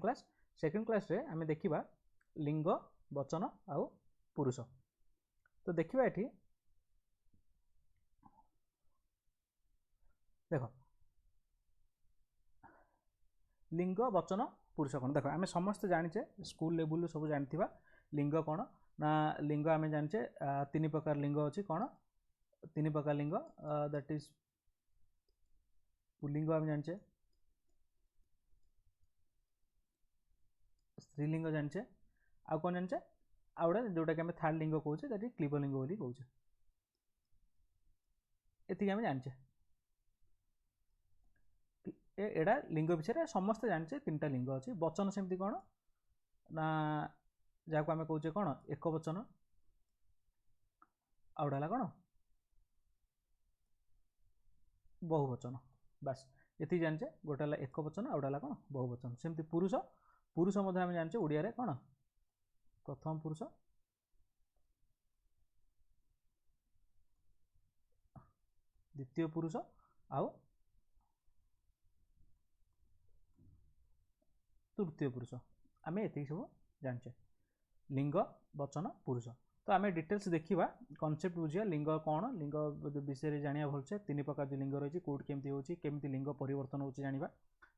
Class second class रे आमे देखिबा लिंग वचन आउ पुरुष। तो देखिबा एठी देखो लिंग वचन पुरुष कौन देख आम समस्त जाचे स्कूल लेवल सब जानथिबा लिंग कौन ना लिंग आम जाचे तीन प्रकार लिंग अच्छी कौन तीन प्रकार लिंग दैट इज पुल्लिंग आम जाचे स्त्रीलिंग जाचे आउ कौन जाचे आउ गोटे जोटा कि थर्ड लिंग कहे दैट इज क्लीबलिंग बोली कहे एति आम जाचे एडा लिंग विषय समस्ते जानचे तीन टा लिंग अच्छी वचन सेमती कौन ना जहाँ आम कहे कौन एक वचन आउटा कौन बहुवचन बास ये जानचे गोटे एक वचन आउटा कौन बहुवचन सेमती पुरुष पुरुष आम जानचे ओडिया रे कौन प्रथम पुरुष द्वितीय पुरुष आउ तृतीय पुरुष आम ये सब जानचे लिंग वचन पुरुष। तो आम डिटेल्स देखा कॉन्सेप्ट बुझा लिंग कौन लिंग विषय जाना भलसे तीन प्रकार जो लिंग रही कौट केमती होती लिंग परिवर्तन हो जाना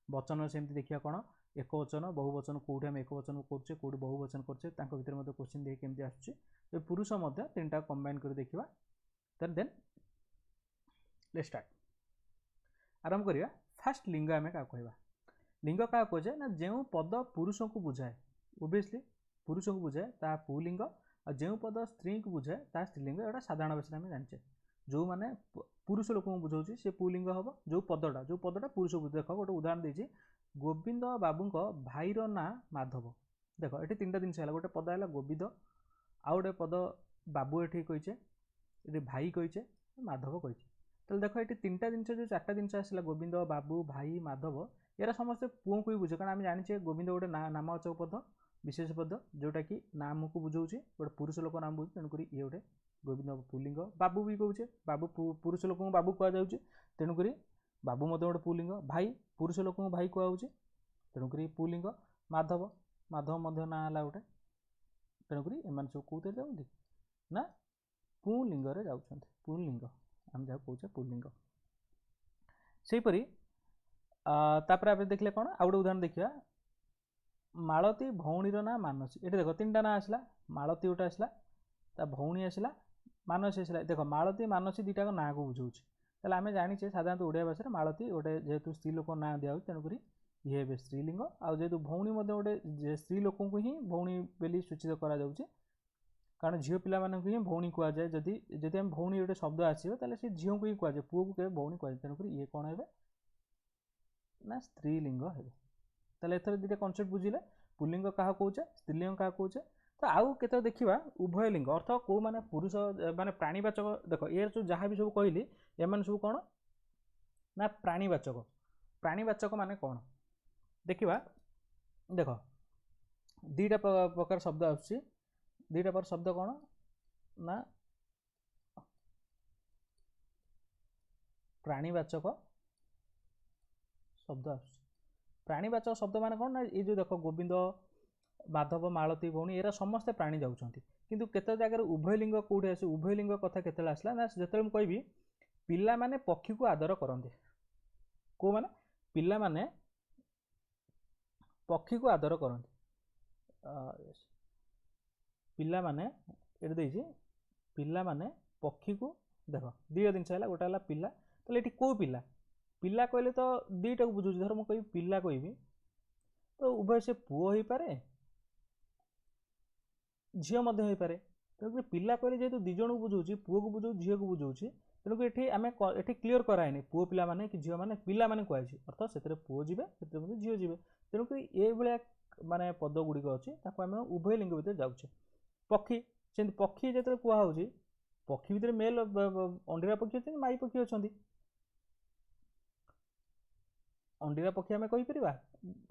वचन सेमती देखिए कौन एक वचन बहुवचन कौटे आम एक वचन करें कौट बहुवचन करें भर क्वेश्चन देखिए केमती आसुच्छे पुरुष तीन टा कंबाइन कर देखा देन लेट्स स्टार्ट आरंभ करिया। फास्ट लिंग आम क्या कहवा लिंग क्या कहे ना जो पद पुरुष को बुझाए ओबियसली पुरुष को बुझाए ता पुलिंग और जो पद स्त्री को बुझाए ता स्त्रीलिंग एटा साधारण भाषा आम जानचे जो मैंने पुरुष लोक बुझाऊँ सी पुलिंग हम जो पदटा पुरुष को देख गोटे उदाहरण देती गोविंद बाबू भाईर ना माधव देख ये तीन टा जिनस गोटे पद है गोविंद आउ गए पद बाबू ये कहीचे ये भाई कहीचे माधव कहीचे तो देख ये तीन टा जिनस जो चार्टा जिनस आसला गोविंद बाबू भाई माधव यार समस्ते पुओं को ही बुझे कारण आम जाने गोविंद गोटे नामवाचक पद विशेष पद जोटा कि नाम को बुझाऊँ गोटे पुरुष लोक नाम बुझे तेणुक ये गोटे गोविंद पुलिंग बाबू भी कहे बाबू पुरुष लोक बाबू कहुचे तेणुक बाबू गोटे पुलिंग भाई पुरुष लोक भाई कहुचे तेणुक पुलिंग माधव माधव ना है गोटे तेणुक एम सब कौन जाऊँगी ना पुलिंग जाऊँ पुलिंग आम जहाँ कहे पुलिंग सेहीपरी तापर आप देखले कौन आउ गोटे उदाहरण देखा मालती भौणीर ना मानसी ये देख तीन टा ना आसला मालती गोटे आसला ता भौणी आसला मानसी आसला देख मालती मानसी दुटा ना को बुझाऊँ ताले आम जाने साधारणतः ओडिया भाषा मालती गोटे जेहेतु स्त्री लोक ना दिया तेणुक ये हे स्त्रीलिंग आउ जेहेतु भौणी गोटे स्त्री लोक को ही भौणी बोली सूचित करा कारण झील पिला ही भौणी कहुए जदि जदि आम भौणी गोटे शब्द आसो ताले सी झील को ही कहुए पुओ को केवल भौणी कहुए तेणुक ये कौन है ना स्त्रीलिंग है ताले एथर दुटा कॉन्सेप्ट बुझिले पुल्लिंग क्या कहे स्त्रीलिंग क्या कहे तो आउ के देखा उभय लिंग अर्थ कौ माने पुरुष माने प्राणीवाचक देख ये जो जहाँ भी सब कहली एम सब कौन ना प्राणीवाचक माने कौन देखा देख दुटा प्रकार शब्द आसुच्छी दुटा प्रकार शब्द कौन ना प्राणीवाचक शब्द आस प्राणीवाचक शब्द माने कौन ना ये जो देख गोविंद माधव मालती भौणी एरा समस्ते प्राणी जाऊँच किंतु केते जगह उभयलिंग कौटे आस उभयलिंग कथा केते आसला ना जो मुझे कहबी पिला माने पक्षी को आदर करते को माने पिला माने पक्षी को आदर करते पिला माने ये देजी पिला माने पक्षी को देख दुटा जिनस है गोटे है पिला तो ये कौ पिला पिला कहले तो दुईटा को बुझे धर मुझे पिला कहबी तो उभय से पुओ हो पारे झील हो पारे तेणुक पिला कहले जेहेतु दिज को बुझाऊँ पुओ को बुझाऊँ झील को बुझाऊँ तेणुक ये आम ये क्लीयर कराएनि पुओ पिला माने कि झील माने पिला माने कहुए अर्थात से पुओ जी झील जी तेणुक ये भाया माने पद गुड़िक अच्छी आम उभय लिंग भितर जाऊे पक्षी से पक्षी जो कहुच्छी पक्षी भितर मेल अंडीरा पक्षी अच्छे माई पक्षी अच्छा अंडीरा पक्षी आम कहीपर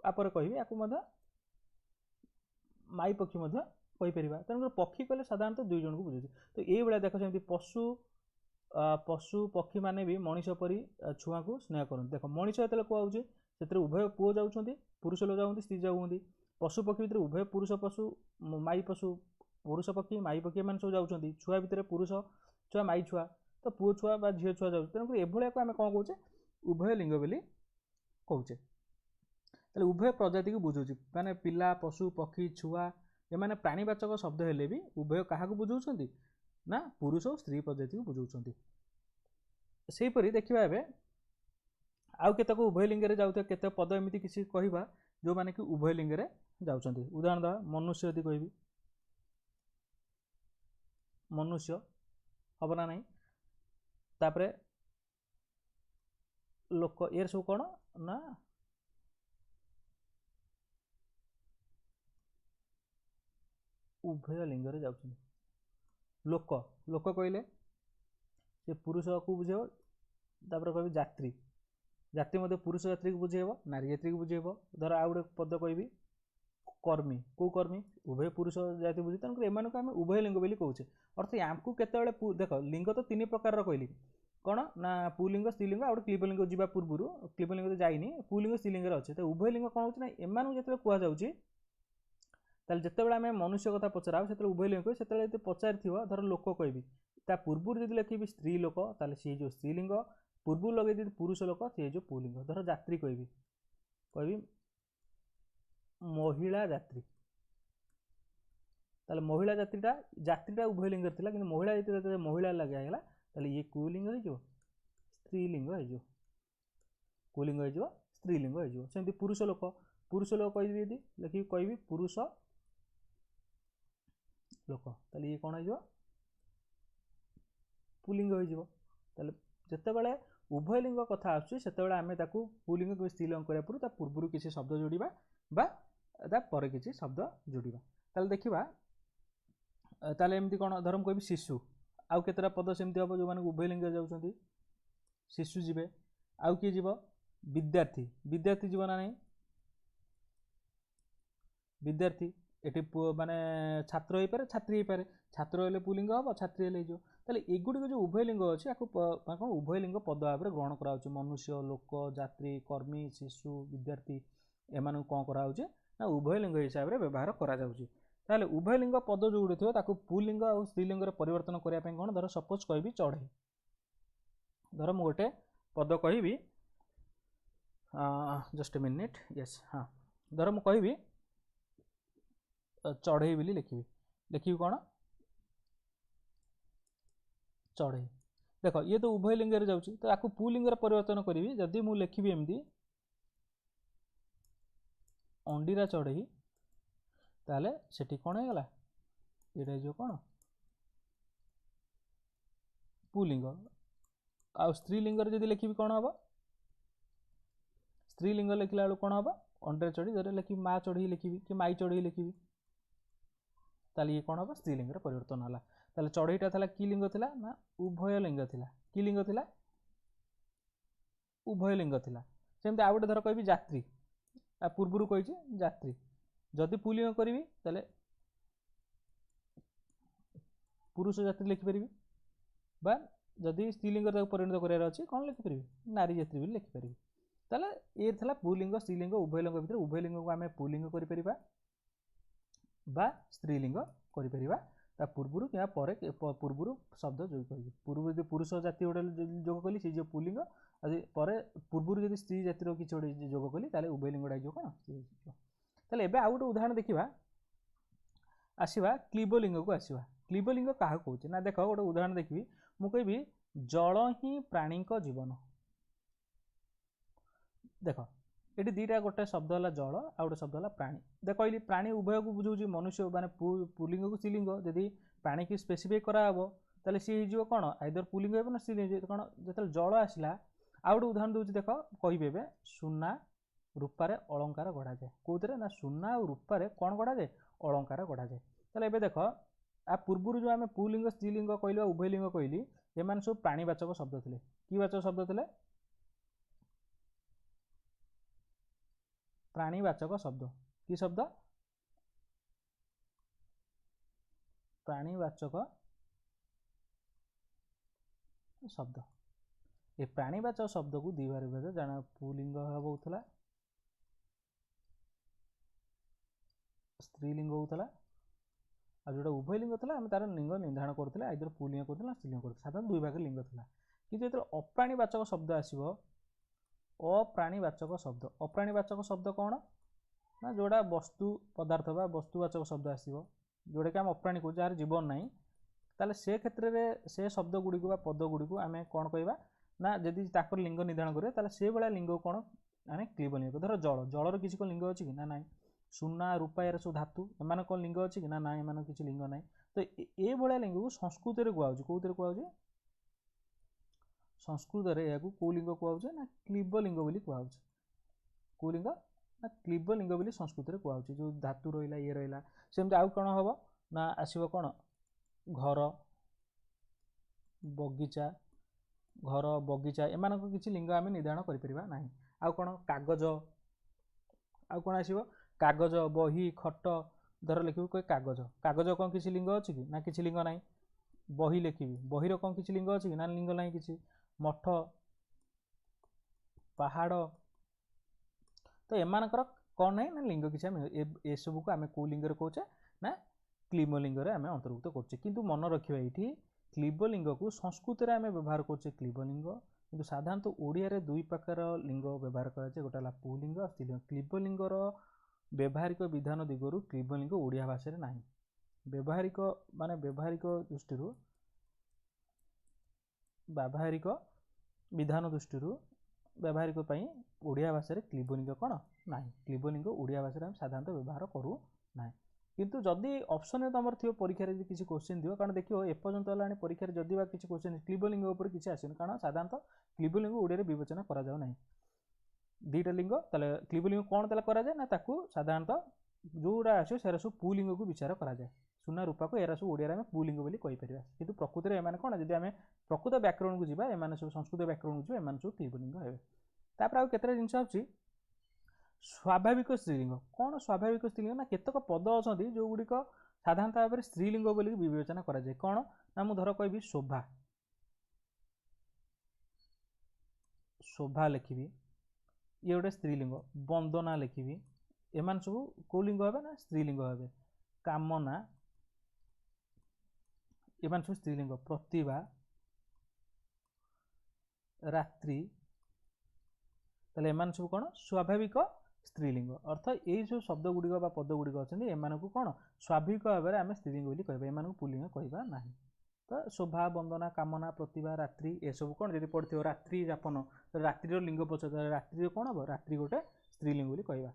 आपर कह माई पक्षी कहीपर तेणुक पक्षी कहले साधारणतः दुई जन को बुझे तो ये भाया देख सेमती पशु पशु पक्षी माने भी मनीष परी छुआ को स्नेह करते देख मनीष जो कहुच्छे से उभय पुओ जाऊँच पुरुष लोक जाऊँगी स्त्री जाऊँगी पशु पक्षी भितर उभय पुरुष पशु माई पशु पुरुष पक्षी माई पक्षी एम सब जाऊँगी छुआ भितर पुरुष छुआ माई छुआ तो पुओ छुआ बा झील छुआ जाऊँ तेणुक एभलिया को आम कौन कौचे उभय लिंग बोली कौचे ताले उभय प्रजाति को बुझाऊँ माने पिला पशु पक्षी छुआ एमाने प्राणीवाचक शब्द हेले भी उभय क्या बुझाऊँ ना पुरुष और स्त्री प्रजाति को बुझाऊँ सेहीपरि देखिबा एबे आउ केतक उभय लिंग रे जाउथे केते पद एमिति किसी कहबा जो माने कि उभय लिंग रे जाउछन्ती उदाहरण दा मनुष्य यदि कहबी मनुष्य हब ना नहीं तापरे लोक एयर सब कौन ना उभय लिंग रे जाउछन्ती लोक लोक कहले से पुरुष को बुझेब तापर कहबी जात्री जाति मध्य पुरुष जात्री को बुझेब नारी जात्री को बुझेब धर आउ गोटे पद कहबी कर्मी को कर्मी उभय पुरुष जाति बुझे तेणुक एम आम उभय लिंग बोली कौचे अर्थ आमको केतबेले देख लिंग तो तीन प्रकार कहली कौन ना पुलिंग स्त्रीलिंग आउ क्लीबलिंग जावा पूर्व क्लीबलिंग तो जाइनी पुलिंग स्त्रीलिंग अच्छे तो उभय लिंग कौन होना एम जो कहुच्छे ताल जितेबाला आम मनुष्य कथा पचरा से उभय लिंग से पचारि धर लोक कहबी ता पूर्व जब लिखी स्त्री लोक ताले सी जो स्त्रीलिंग पूर्व लगे पुरुष लोक सी जो पुलिंग धर जात्री कहबी कहबी महिला जात्री ताले महिला जात्रीटा उभय लिंग थिला कि महिला जात्री महिला लगे ताले ये कुलिंग हो स्त्रीलिंग हो कुलिंग हो स्त्रीलिंग हो सेमती पुरुष लोक कहबी यदि लिखी कहबी पुरुष लोक ताले ये कौन हो पुलिंग हो जितेबाला उभय लिंग कथा आसुची सेतेबाला आमे ताकू पुलिंग कि स्त्रीलिंग करिया पूर्व पूर्व किसी शब्द जोड़िबा बा ता पर किसी शब्द जोड़िबा ताले देखिबा ताले एमती कोन धरम कहबी शिशु आउ केतरा पद सेमती हबो जो माने उभय लिंग जाउछन्ती शिशु जिवे आउ कि जीव विद्यार्थी विद्यार्थी जीव ना नहीं विद्यार्थी एटी माने छात्र हो पारे छात्री हो पारे छात्र हेले पुलिंग हम छात्री हेले जो ताले एगुड़ी जो उभय लिंग अच्छे कौन उभय लिंग पद भाव में ग्रहण कराउछि मनुष्य लोक जात्री कर्मी शिशु विद्यार्थी एमान कौन कराउछि ना उभय लिंग हिसाब से व्यवहार करा जाउछि ताले उभय लिंग पद जो गुड़ी थो पुलिंग और स्त्रीलिंग परिवर्तन करने कौन धर सपोज कहबी चढ़ई धर मु गोटे पद कहबी जस्ट ए मिनिट यस हाँ धर मु कहबी चढ़ई बोली लिखी कौन चढ़ई देख ये तो उभय लिंग रे जाउछि तो आपको पुलिंग रे परिवर्तन करी जदि मु लिखी एमती अंडीरा चढ़ई ताले सेठी कौन है गला ये जो कौन पुलिंग आ स्त्रीलिंग रे जदि लिखी कौन हम स्त्रीलिंग लिखला कौन हम अंडा चढ़ी धर लिखी माँ चढ़ई लिखी कि माई चढ़ई लिखी ताले ये कौन हम स्त्रीलिंग रे परिवर्तन है ताले चढ़ईटा था कि लिंग थिला ना उभय लिंग थिला कि लिंग थिला उभय लिंग थिला सेमती आ गोटे धर कहबी जात्री आ पूर्व कही जात्री जदि पुलिंग करी ताले पुरुष जात्री लिखिपारि बा जदि स्त्रीलिंग परिणत करार अच्छे कौन लिखिपारि नारी जात्री भी लिखिपारि ताले ये थिला पुलिंग स्त्रीलिंग उभय लिंग भितर उभय लिंग को आम पुलिंग करिपरिबा बा स्त्रीलिंग करिपरिबा ता पूर्व क्या पर पूर्व शब्द जोग करी पूर्व जो पुरुष जाति गोटे जोग कली सी जो पुलिंग पर पूर्व जब स्त्री जातिर किसी गोटे जोग कली ताले उभय लिंगटा जो कौन ताले एबे आ गोटे उदाहरण देखिबा आसीबा क्लीबलिंग को आसीबा क्लीबलिंग क्या कहूँ ना देख गोटे उदाहरण देखी मु कहबी जल ही प्राणी जीवन देख ये दीटा गोटे शब्द है जल आ गोटे शब्द है प्राणी देख कहली प्राणी उभय को बुझाऊँ मनुष्य माने पुलिंग को स्त्रीलिंग जदि प्राणी की स्पेसीफाई कराब ताले सी हो कौन आइदर पुलिंग हो ना स्त्रीलिंग कौन जो जल आसला आ गोटे उदाहरण दूसरी देख कहे सुना रूपार अलंकार गढ़ा जाए कौन ना सुना और रूपार कौन गढ़ा जाए अलंकार गढ़ा जाए ताले एबे देख आ पूर्व जो आम पुलिंग स्त्रीलिंग कहली उभय लिंग कहली एम सब प्राणीवाचक शब्द थे कि वाचक शब्द थे प्राणीवाचक शब्द कि शब्द प्राणीवाचक शब्द ये प्राणीवाचक शब्द को दी बार जाना पुलिंग होता स्त्रीलिंग होता आ जोटा उभय लिंग था आम तार लिंग निर्धारण करते आइदर पुलिंग करते स्त्रीलिंग करते साधारण दुई भाग लिंग था कि जो अप्राणीवाचक शब्द आसो अप्राणीवाचक शब्द कौन ना जोड़ा वस्तु पदार्थ बा वस्तुवाचक शब्द आसो जोटा कि आम अप्राणी को जार जीवन ना ताले से क्षेत्र में से शब्द गुड़ी को पद गुड़ी को आम कौन कहवा ना जदि लिंग निर्धारण करें ताले से भाया लिंग कौन आम क्लीब लिंग धर जल जलर किसी लिंग अच्छी कि ना सुना रूपा यार सब धातु एम कौन लिंग अच्छी कि ना एम किसी लिंग ना तो ये भाया लिंग को संस्कृत में कहुच्छे कौन कहुच्छे संस्कृत में कौ लिंग कहुच्छे ना क्लीब लिंग बोली कहुच्छे कौ लिंग ना क्लीब लिंग बोली संस्कृत में कहुच्छे जो धातु रहा ये रहा सेमती आउ कौन हम ना आसो कौन घर बगीचा घर बगीचा एम किसी लिंग आम निर्धारण करना आउ कौन कागज आउ कौन आसो कागज बही खट धर लिखी कहे कागज कागज कौन किसी लिंग अच्छी कि ना किसी लिंग ना बही लिखी बहीर कौन किसी लिंग अच्छी कि ना लिंग ना किसी मठ पहाड़ तो एमानकर कौन ना ना लिंग किसी आम ए सब को आम कौ लिंग कौचे ना क्लीब लिंग आम अंतर्भुक्त करछे किंतु मन रखिबा एठी क्लीब लिंग को संस्कृत में आम व्यवहार करछे क्लीब लिंग किंतु साधारणतः ओडिया रे दुई प्रकार लिंग व्यवहार कराए गोटे है पुलिंग स्त्रीलिंग क्लीब लिंगर व्यावहारिक विधान दिगरु क्लीब लिंग ओडिया भाषा रे नाही व्यावहारिक माने व्यावहारिक दृष्टि व्यावहारिक विधान दृष्टि व्यावहारिक ओडिया भाषा रे क्लीब लिंग कौन ना क्लीब लिंग ओडिया भाषा साधारणतः व्यवहार करूँ ना किंतु जदि ऑप्शन तुम थी परीक्षा किसी क्वेश्चन दियो कारण देखियो एपर्यंत है परीक्षा जदि किसी क्वेश्चन क्लीब लिंग उपर किसी आसनी कारण साधारणतः क्लीब लिंग ओडिया विवेचना करा जाउ नाही दुईटा लिंग ताले क्लीब लिंग कौन ताले करा जाए ना ताकू साधारणतः जोड़ा आसो सेरा सब पुलिंग को विचार करा जाए सुना रूपा को एरा सब ओडिया में पुलिंग बोली कहि परिबा किंतु प्रकृति रे एमाने कोन जदि आमे प्रकृत व्याकरण को जिबा एमाने सब संस्कृत व्याकरण को जिबा एमाने सब क्लीब लिंग हेबे तापर आ केतरा जिंस आछि स्वाभाविक स्त्रीलिंग कौन स्वाभाविक स्त्रीलिंग ना केतक पद अछंती जो गुडी को साधारणतः भाव स्त्रीलिंग बोली विवेचना करा जाए कौन ना मु धर कहबी शोभा शोभा लिखिबी ये गोटे स्त्रीलिंग वंदना लिखी एमान सब कौ लिंग हे ना स्त्रीलिंग हे कामना एमान सब स्त्रीलिंग प्रतिभा रात्रि ताले एमान सब कौन स्वाभाविक स्त्रीलिंग अर्थ यही सब शब्द गुड़िक पद गुड़िक अच्छा एम को कौन स्वाभाविक भाव में आम स्त्रीलिंग बोली कहबा एम पुलिंग कहबा ना तो शोभा वंदना कामना प्रतिभा रात्रि ये सब कौन जब पढ़ो रात्रि जापन रात्रि लिंग पचार रात्रि कौन हम रात्रि गोटे स्त्रीलिंग बोली कहबा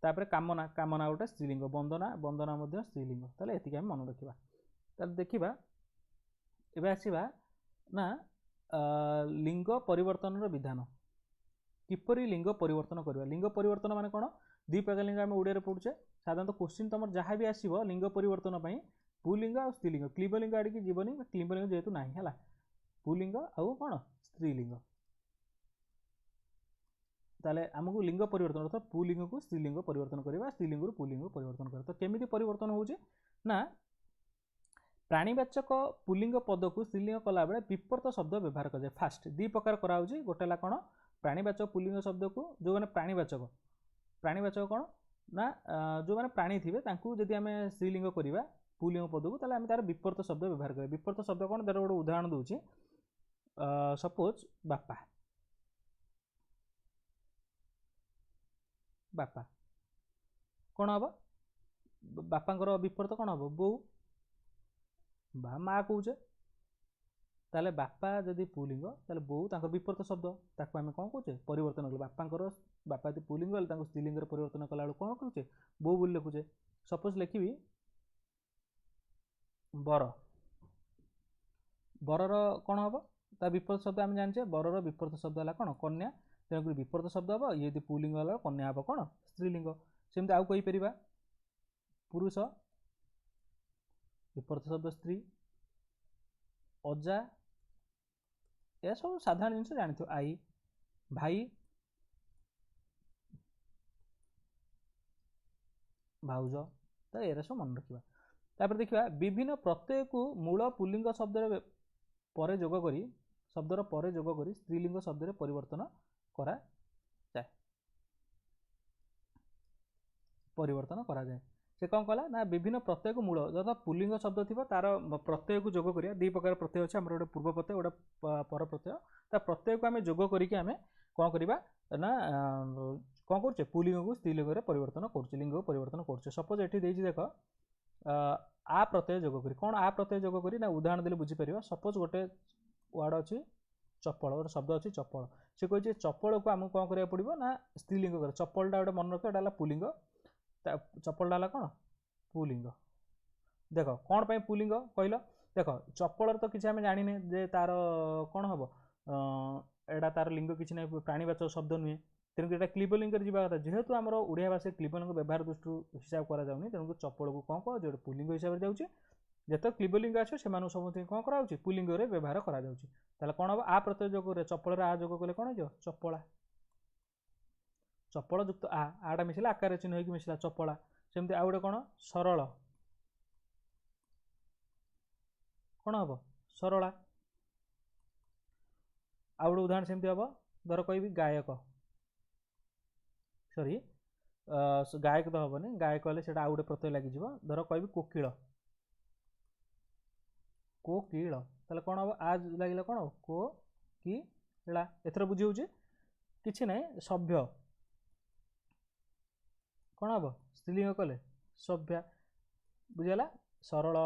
तापर कामना कामना गोटे स्त्रीलिंग वंदना वंदना मध्य स्त्रीलिंग ताले एतिक आम मन रखा ताले देखिबा एबे आसीबा ना लिंग परिवर्तन विधान किपरि लिंग परिवर्तन करवा लिंग परिवर्तन माने कौन दुई प्रकार लिंग आम ओडिया पढ़ुचे साधारणतः क्वेश्चन तुम जहाँ भी आसो लिंग परिवर्तन पुलिंग आ स्त्रीलिंग क्लीब लिंग आड़े जीवनी क्लीब लिंग जेहेतु ना है पुलिंग आउ कौन स्त्रीलिंग ताले आमको लिंग परिवर्तन अर्थात पुलिंग को स्त्रीलिंग परिवर्तन करवा स्त्रीलिंग पुलिंग परिवर्तन कर तो केमिति परिवर्तन होउचे ना प्राणीवाचक पुलिंग पद को स्त्रीलिंग कला बेले विपर्त शब्द व्यवहार कर फास्ट दी प्रकार कराउची गोटेला कौन प्राणीवाचक पुलिंग शब्द को जो मैंने प्राणीवाचक कौन ना जो मैंने प्राणी थे जदि आम स्त्रीलिंग करवा पुलिंग पद को ताले आम तार विपर्त शब्द व्यवहार करें विपर्त शब्द कौन तार गोटे उदाहरण दूसरी सपोज बापा बापा कौन हम बापांकर विपर्त कौन हम बो बा माँ कौचे ताले बापा जदि पुलिंग ताले बो तांकर विपर्त शब्द ताको आम कौन कौचे परिवर्तन कले बापांकर बापा यदि पुलिंग गले स्त्रीलिंग परिवर्तन कला बेलू कौन करुचे बो बोली लिखुचे सपोज लिखी बर बरर कौन हम ता विपर्त शब्द आम जाने बरर विपर्त शब्द है कौन कन्या तेणुक विपर्त शब्द हम ये पुलिंग गला कन्या हम कौन स्त्रीलिंग सेमती आउ कहीपर पुरुष विपर्त शब्द स्त्री अजा यह सब साधारण जिन जानी आई भाई भाउज तो ये सब मन रखा तापर देखा विभिन्न प्रत्यय को मूल पुलिंग शब्द पर जोग करी शब्दर पर जोग करी स्त्रीलिंग शब्द परिवर्तन करा जाए से कौन कला ना विभिन्न प्रत्यय को मूल जथा पुलिंग शब्द थी तार प्रत्यय को जोग करिया दी प्रकार प्रत्यय अच्छे गोटे पूर्व प्रत्यय गोटे पर प्रत्यय ता प्रत्यय को आम जोग करके आम कौन करवा ना कौन कर पुलिंग को स्त्रीलिंग में परिवर्तन कर लिंग को परिवर्तन कर सपोज ये देख आ प्रत्यय जोग करी कौन आ प्रत्यय जोग करी ना उदाहरण देले बुझीपर सपोज गोटे वार्ड अच्छी चपल गोटे शब्द अच्छी चपल से कहे चपल को आमको कौन करा पड़ो ना स्त्रीलिंग कर चपलटा गोटे मन रख एटा पुलिंग चपलटा है कौन पुलिंग देख कौन पर पुलिंग कहल देख चपल तो किसी आम जाने जे तार कौन हम एटा तार लिंग किसी ना प्राणीवाचक शब्द नुहे तेणुक यहाँ क्लीबलिंग जावा कथा जेहेतु आम ओडिया भाषा क्लीबलिंग व्यवहार दृष्टि हिसाब करा तेणुक चपल को कौन कह जो पुलिंग हिसाब से जाऊँगी जिते क्लीबलिंग आस से समस्त कौन कर पुलिंग व्यवहार करा कौन हम आ प्रत्यय जोग चपल आ जोग कले कौन हो चपला चपल युक्त आटा मिसला आकार चिन्ह होगी मिसला चपला सेमती आउ गोटे कौन सरल कौन हम सरला आउ गोटे उदाहरण सेमती हम धर कह गायक सॉरी गायक तो हेनी गायक हेल्ले से आउ गोटे प्रत्यय लगे धर कह कोकिल कोकिल ताले कौन हम आज लगे कौन को कि एथर बुझी हो कि ना सभ्य कौन हम स्त्रीलिंग कले सभ्या बुझीगला सरल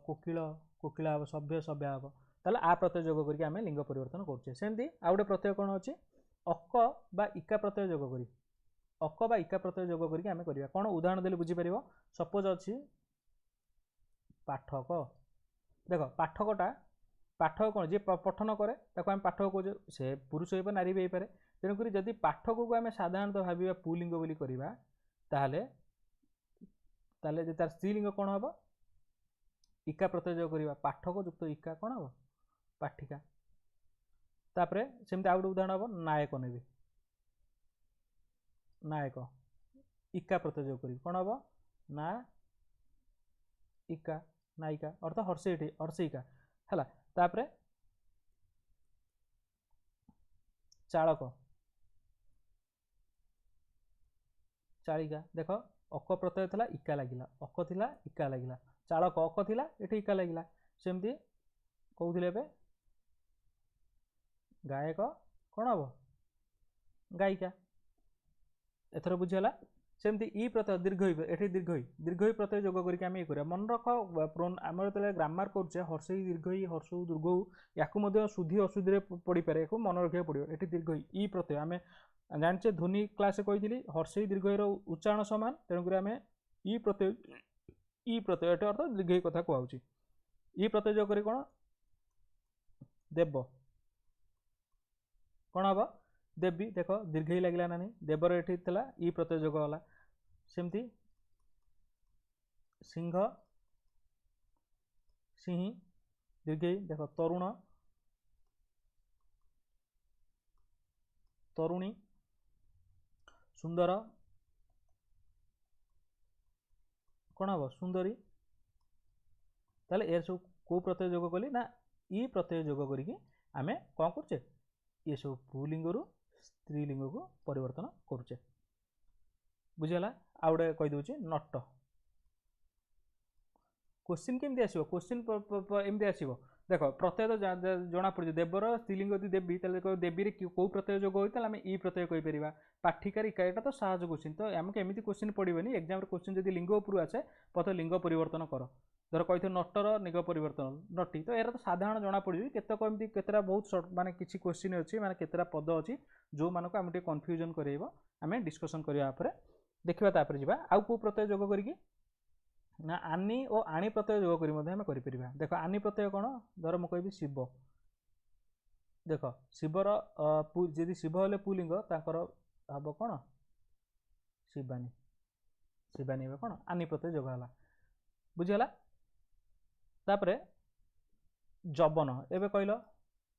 कोकिल कोकिला हम सभ्य सभ्या हम ताले आ प्रत्यय जोग करके आम लिंग परिवर्तन करुचे सेमती आउ गोटे प्रत्यय कौन अच्छी अक बा इका प्रत्यय जोग करी अक बा इका प्रत्यय जोग करके आम करवा कौन उदाहरण देले बुझीपर सपोज अच्छी पाठक देख पाठकटा पाठक कौन जी पठन करे आम पाठक कहे से पुरुष हो नारी भी होपे तेणुक जदि पाठक को आम साधारणतः भाव पुलिंग बोली करवा ताहले तार स्त्रीलिंग कौन हम इका प्रत्यय जोग करवा पाठक युक्त इका कौन हम पाठिका तापरे सेमती आउ गोटे उदाहरण हम नायक ने नायक इका प्रत्यय जोग करी कौन हम ना इका नायिका अर्थात हर्षयिका है तापरे चालक चालिका देख अक प्रत्यय था इका लगिला अक थिला इका लगिला चालक अक थिला एठी इका लगिला सेमती कहूथिले बे गायक कौन हम गायिका एथर बुझीगला सेमती ई प्रत्यय दीर्घ ये दीर्घ प्रत्यय जोग करके आम ये मन रख आम जो ग्रामर करुचे हर्षई दीर्घ हर्षऊ दुर्घ या शुद्धि अशुद्धि पड़ पाए या मन रखा पड़ो ये दीर्घ ई प्रत्यय आम जाने ध्वनि क्लास कही हर्षई दीर्घ उच्चारण सामान तेणुक आम ई प्रत्यय ये अर्थात दीर्घ कथा कहूँ ई प्रत्यय जोग कर कौन देव कौन हम देवी देख दीर्घ ही लगे ना नहीं देवर ये ई प्रत्यय जोग गला सेमती सिंह सिंह दीर्घ देख तरुण तरुणी सुंदर कौन हम सुंदरी ताले ए सब को प्रत्यय जोग कली ना ई प्रत्यय जोग करके आम कौन करचे ये सब पुलिंग स्त्रीलिंग को परिवर्तन करुचे बुझीगला आउ गोटे कहीदे नट क्वेश्चन केमती आसो क्वेश्चन एमती आसो देख प्रत्यय तो जना पड़े देवर स्त्रीलिंग यदि देवी देवी कौ प्रत्यय जोग होता आम ई प्रत्यय कहीपर पाठिकार इका यहाँ तो सहज क्वेश्चन तो आमको एमती क्वेश्चन पड़ोनी एग्जाम क्वेश्चन जब लिंग उपरू आसे पथ लिंग परिवर्तन कर धर कही नटर लिंग परिवर्तन नटी तो यार तो साधारण जना पड़ी केतक एमती केतरा बहुत माने किसी क्वेश्चन अच्छी माने केतरा पद अच्छी जो मानक आम कन्फ्यूजन करेब आम डिस्कसन करने देखा तापर जावा आउ को प्रत्यय जोग करी ना आनी और आणी प्रत्यय जोग करें देख आनी प्रत्यय कौन धर मुझे कहि शिव देख शिवर जदि शिव हेल्ले पुलिंग ताकर हम कौन शिवानी शिवानी हे कौन आनी प्रत्यय जोग है बुझीगला तापरे जबन एवं कहल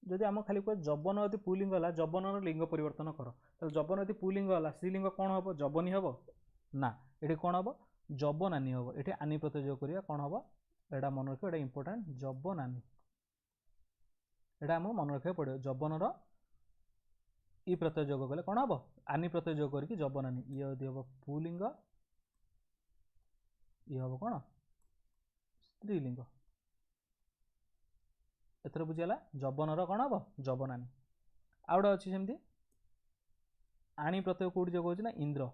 जदि आम खाली कह जबन यदि पुलिंग है जबन लिंग परिवर्तन कर तो जबन यदि पुलिंग है स्त्रीलिंग कौन हम जबनी हम ना ये कौन हम जबनानी हम ये आनी प्रत्यय जोग करिया कौन हम एटा मन रख एटा इंपोर्टेंट जबनानी एटा आम मन रखा पड़ो जबनर ई प्रत्यय जोग कले कौन हम आनी प्रत्यय जोग करके जबनानी ये यदि हम पुलिंग ये हम कौन स्त्रीलिंग एथर बुझीगला जबनर कौन हम जबनानी आउ गोटे अच्छी सेमती आणी प्रत्यय कौटी जोग होची ना इंद्र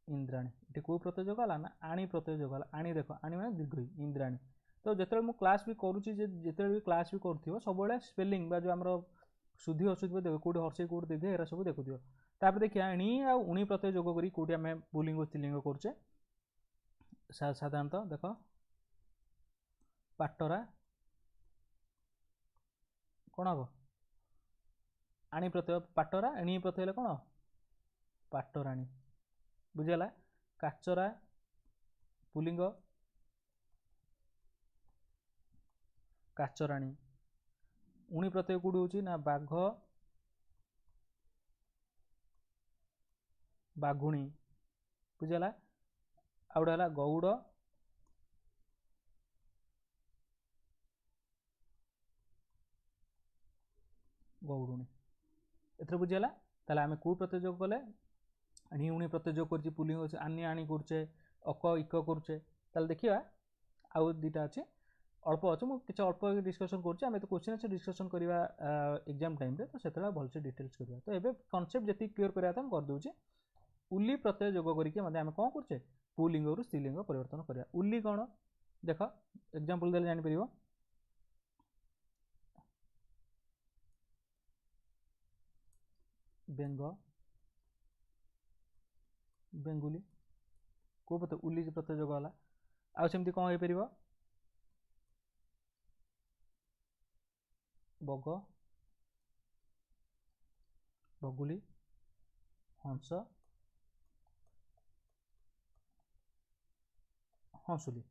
इंद्राणी ये कौ प्रत्यय जोग है ना आणी प्रत्यय जोग है आणी देख आणी मैंने दीर्घ इंद्राणी तो जिते मुझे क्लास भी करुच्ची जिते भी क्लास भी कर सब स्पेलिंग जो आम शुद्धि अशुद्धि देख कौटी हर्षे कौटी दीर्घ एरा सब देखुव तापर देखिए णी आ उणी प्रत्यय जोग करी कौटी आम पुलिंग स्त्रीलिंग करुचे साधारणतः देख पाटरा कौन हम आणी प्रत्यय पाटरा एणी प्रत्यय कौन पाटराणी बुझीगला काचरा पुलिंग काचराणी उणी प्रत्यय कौटी होची ना बाघ बाघुणी बुझीगला आउ गोटे गौड़ गौड़ुणी एथर बुझीगला ताले आमे को प्रत्यय जोग कले णी उणी प्रत्यय जोग करछि पुलिंग अछि आनी आनी करछे अक इक करछे ताले देखिबा आउ दुटा अछि अल्प अच्छे मुझे किसी अल्प डिस्कसन करें तो क्वेश्चन अच्छे डिस्कसन करवा एग्जाम टाइम रे तो से भलसे डिटेल्स करवा तो ये कनसेप्ट जी क्लीयर करा था करदे उली प्रत्यय जोग करके आम कौन करे पुलिंग रु स्त्रीलिंग परिवर्तन करवा उली कौन देख एग्जाम्पल देले जापर बेंग बेंगुली को प्रत्यय उली प्रत्यय जोग है आमती कौन हो पार बग बगुली हंस हंसुली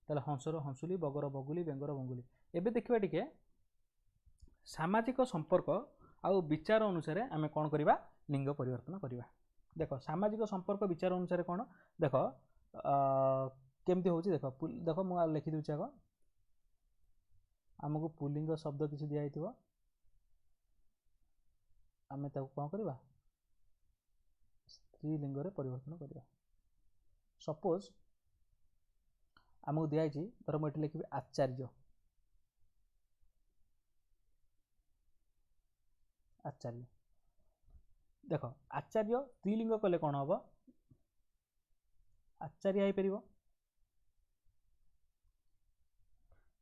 ताले हंसर हंसुली बगर बगुली बेंगर बंगुली एबे देखिबा टिके सामाजिक संपर्क आउ विचार अनुसार आम कौन करवा लिंग परिवर्तन करवा देख सामाजिक संपर्क विचार अनुसार कौन देख केमती होची देख देख मुझे लिखि दूची आग आमको पुलिंग शब्द किसी दिखाई आम कौन करवा स्त्रीलिंग रे परिवर्तन करवा सपोज आमको दिखाई धर मुझे लिखी आचार्य आचार्य देख आचार्य स्त्रीलिंग कले कौन हम आचार्य हो पार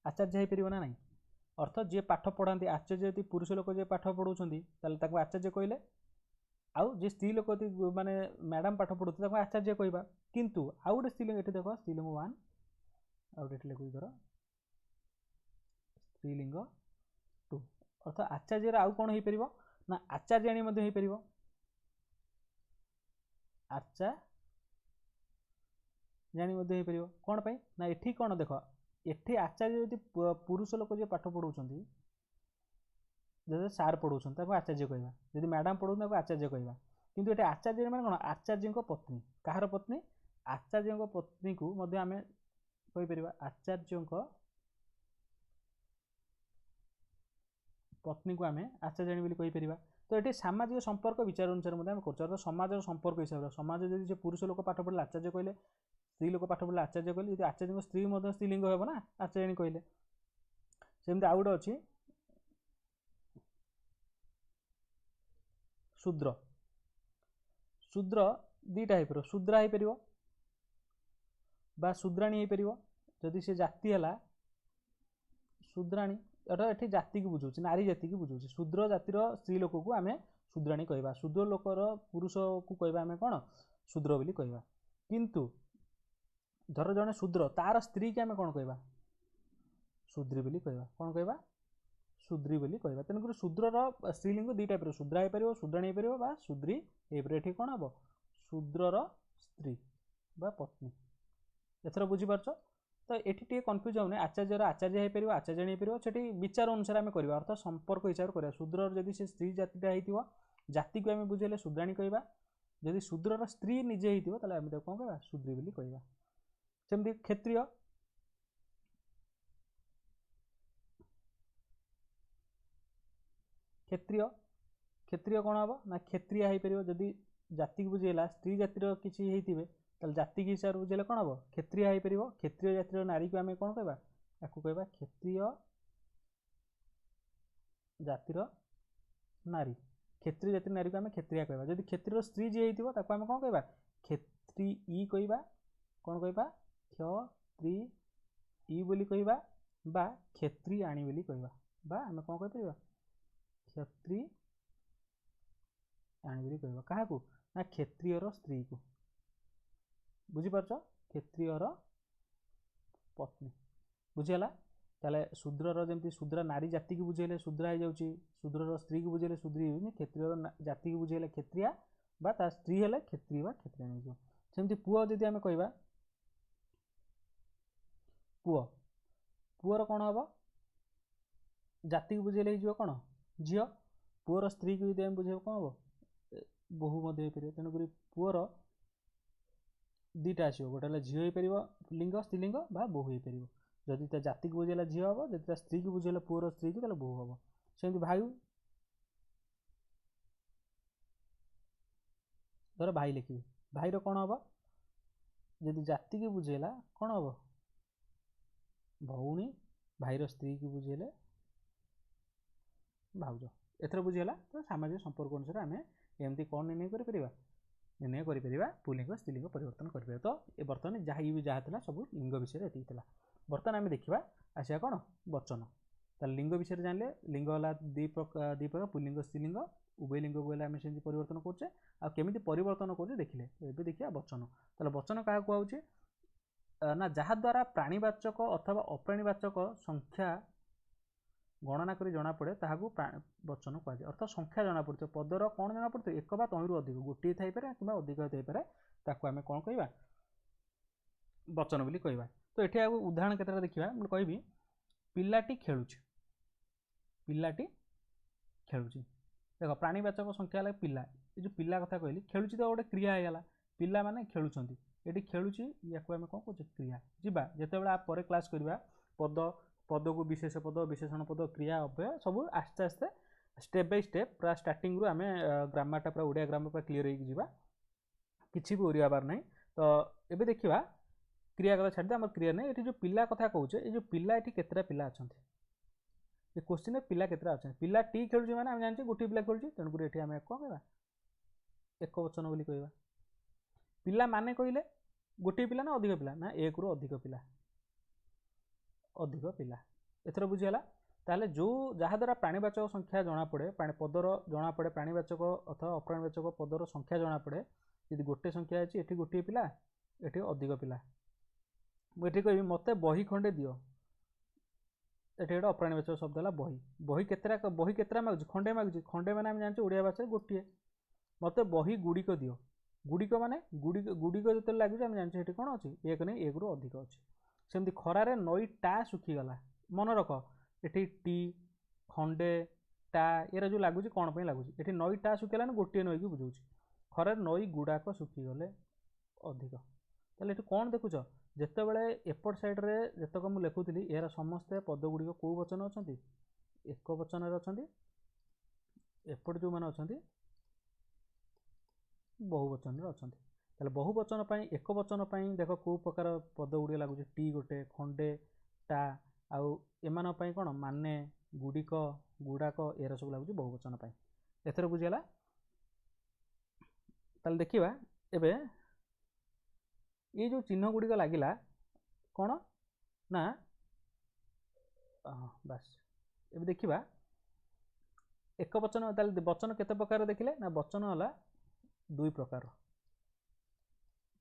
आचार्य हो पार ना नहीं अर्थात जी पाठ पढ़ाती आचार्य यदि पुरुष लोक जी पाठ पढ़ाऊँ आचार्य कहले आउ जी स्त्री लोक माने मैडम पाठ पढ़ुते आचार्य कहवा किंतु आउ गोटे स्त्रीलिंग ये देख स्त्रीलिंग वन आउ गोटे लिखुच धर स्त्रीलिंग टू अर्थात आचार्य आउ कौन हो पार ना आचार्याणी हो पार आचार्याणी हो पार कौन पाई ना एठी कौन देख एठी आचार्य यदि पुरुष लोक जो पाठ पढ़ाऊँ जैसे सार पढ़ाऊँ आचार्य कहवा जब मैडम पढ़ाऊँ आचार्य कहवा किंतु ये आचार्य मैंने कौन आचार्य पत्नी कहार पत्नी आचार्य पत्नी को आम कहीपर आचार्य पत्नी को आम आचार्याणी कहीपर तो ये सामाजिक संपर्क विचार अनुसार आम कर समाज संपर्क हिसाब से समाज जब पुरुष लोक पाठ पढ़ले आचार्य कहले स्त्री लोक पाठ पढ़ले आचार्य कहले यदि आचार्य स्त्री स्त्रीलिंग हे ना आचार्याणी कहले सेमती आउ गोटे अच्छी शूद्र शूद्र दीटा हो पार शूद्रा हो पार बा शूद्राणी हो पार जदि से जाति है शूद्राणी ये जाति की बुझे नारी जाति की बुझे शूद्र जातिर स्त्री लोक को आम शूद्राणी कहवा शूद्र लोकर पुरुष को कहवा आम कौन शूद्र बोली कहवा किंतु धर जड़े शूद्र तार स्त्री की आम कौन कहवा शूद्री बोली कहवा कौन कहवा शूद्री बोली कहवा तेणुक शूद्रर स्त्रीलिंग दुई टाइप शूद्रा हो पार शूद्राणी हो पार बा शूद्री हो पार ये कौन हम शूद्रर स्त्री बा पत्नी एथर बुझीपार तो ये कन्फ्यूज होने आचार्य आचार्य हो पार आचार्याणी हो पार से विचार अनुसार आम करवा अर्थात संपर्क हिसाब से करवा शूद्र जदि से स्त्री जातिटा हो जाति को आम बुझेले शूद्राणी कहवा जदि शूद्रर स्त्री निजे होता आम कौन कहवा शूद्री बोली कहवा सेमती क्षत्रिय क्षत्रिय क्षत्रिय कौन हम ना क्षत्रिय हो पार जदि जाति को बुझेगा स्त्री जातिर किसी होते ताले जाति हिसाब बुझेले कौन हम क्षेत्रीय हो पार क्षेत्रीय जातिर नारी को आम कौन कहवा आपको कहवा क्षेत्रीय जातिर नारी क्षेत्रीय जातिर नारी को आम क्षेत्रीय कहवा जदि क्षेत्रीय स्त्री जी होती ताको आम कौन कहवा क्षेत्री कहवा कौन कहवा क्षत्री ई बोली कहवा बा क्षेत्री आणी बोली कहवा बा आम कौन कह पार क्षेत्री आणी बोली कहवा क्या ना क्षेत्रीयर स्त्री को बुझीपार क्षेत्रीयर पत्नी बुझीगला ताले शूद्रर जमी शूद्र नारी जाति की बुझेले शूद्रा हो जाऊँगी शूद्रर स्त्री को बुझेले शूद्री हो क्षेत्रीय जाति की बुझेले क्षेत्रिया बा ता स्त्री हेले क्षेत्री बा क्षेत्रियाणी हो सेमती पुओ जदि आम कहवा पुओ पुओर कौन हम जाति को बुझेले हो कौन झील पुओर स्त्री को यदि बुझे कौन हम बहु मध्य तेणुक पुओर दुईटा आसो गोटे झील हो पार लिंग स्त्रीलिंग बा बहु हो पार जदि ता जाति को बुझेला झील हम जदि ता स्त्री को बुझेला पुओर स्त्री को बहु हम सेमती भाई धर भाई लिखी भाईर कौन हम जदि जाति की बुझेला कौन हम भौणी भाईर स्त्री की बुझेले भाउज एथर बुझीगला तो सामाजिक संपर्क अनुसार आम एमती कौन निर्णय कर पुलिंग स्त्रीलिंग परिवर्तन कर तो ये बर्तमान जहाँ था सब लिंग विषय ये बर्तमान आम देखा आसिया कौन वचन ताल लिंग विषय जानले लिंग है दी प्रकार पुलिंग स्त्रीलिंग उभय लिंग को आम से परिवर्तन करें आमि परिवर्तन कर देखिले तो ये देखिए वचन ताल वचन क्या कहुचे ना जहाद्वारा प्राणीवाचक अथवा अप्राणीवाचक संख्या गणना करी जना पड़े ताहाकू वचन कहुए अर्थात संख्या जना पड़े पदर कौन जना पड़े एक बा तहिरु अधिक गोटे थी कि अधिक थी ताकू आम कौन कह वचन बोली कहवा तो ये उदाहरण केतटा देखा मैं कहबी पिलाटी खेलुची पिलाटी खेलुची देख प्राणीवाचक संख्या है पिला ये जो पिला कथा कहली खेलुची तो गोटे क्रिया होगा पिला माने खेलुचंती ये खेलुची या आम कौन कहे क्रिया जीवा जिते आप क्लास करवा पद पद को विशेष पद विशेषण पद क्रिया अव्यय सब आस्ते आस्ते स्टेप बाय स्टेप पूरा स्टार्टिंग रू आम ग्रामरटा पूरा ओडिया ग्रामर पूरा क्लीयर होगा किसी भी ओरिया बार ना तो ये देखा क्रिया कथा छाड़ी आम क्रिया नहीं ये जो पिला कथा कहे ये जो पिला ये केतटा पिला अच्छा ये क्वेश्चन पिला केतटा अच्छा पिला टी खेलुची मैंने आम जाने गोटे पिला खेलुची तेणुक ये आम कौन कहवा एक वचन बोली कहवा पिला माने कहले गोटे पिला ना अधिक पिला ना एक रु अधिक पिला एथर बुझीगला ताले जो जहाद्वारा प्राणीवाचक संख्या जना पड़े पदर जना पड़े प्राणीवाचक अथवा अप्राणीवाचक पदर संख्या जना पड़े यदि गोटे संख्या अच्छी ये गोटे पिला ये अधिक पिला मुझे कह मत बही खंडे दियो ये गोटे अप्राणीवाचक शब्द है बही बही केतरा मागुची खंडे मागुची खंडे मैंने आम जाने ओडिया भाषा गोटे मत बही गुड़िक दियो गुड़िक माने गुड़िक जो लगे आम जाने कौन अच्छी एक नहीं एक रु अधिक अच्छी सेमती खरारे नई टा सुखीगला मन रख ये टी खंडे टा ये जो लगुच कौन पर लगुच ये नई टा सुखीगला गोटे नई की बुझाऊँ खरार नई गुड़ाक सुखीगले अधिक ताले ये कौन देखुच जिते बड़े एपट साइड्रे जितक मुझे लिखुली यार समस्ते पद गुड़िक कौ वचन अच्छा एक वचन अच्छा एपट जो मैंने अच्छा बहुवचन अच्छा ताले बहुवचन एक वचन देख कौ प्रकार पद गुड़िक लगुच टी गोटे खंडे टा आउ एमान कौन माने गुड़िक गुड़ाक एरा सब लगुच बहुवचन एथर बुझीगला ताले देखिबा एबे ये जो चिन्ह गुड़िक लगिला कौन ना बस ये देखिबा एक वचन ताले वचन केते प्रकार देखिले ना वचन होला दुई प्रकार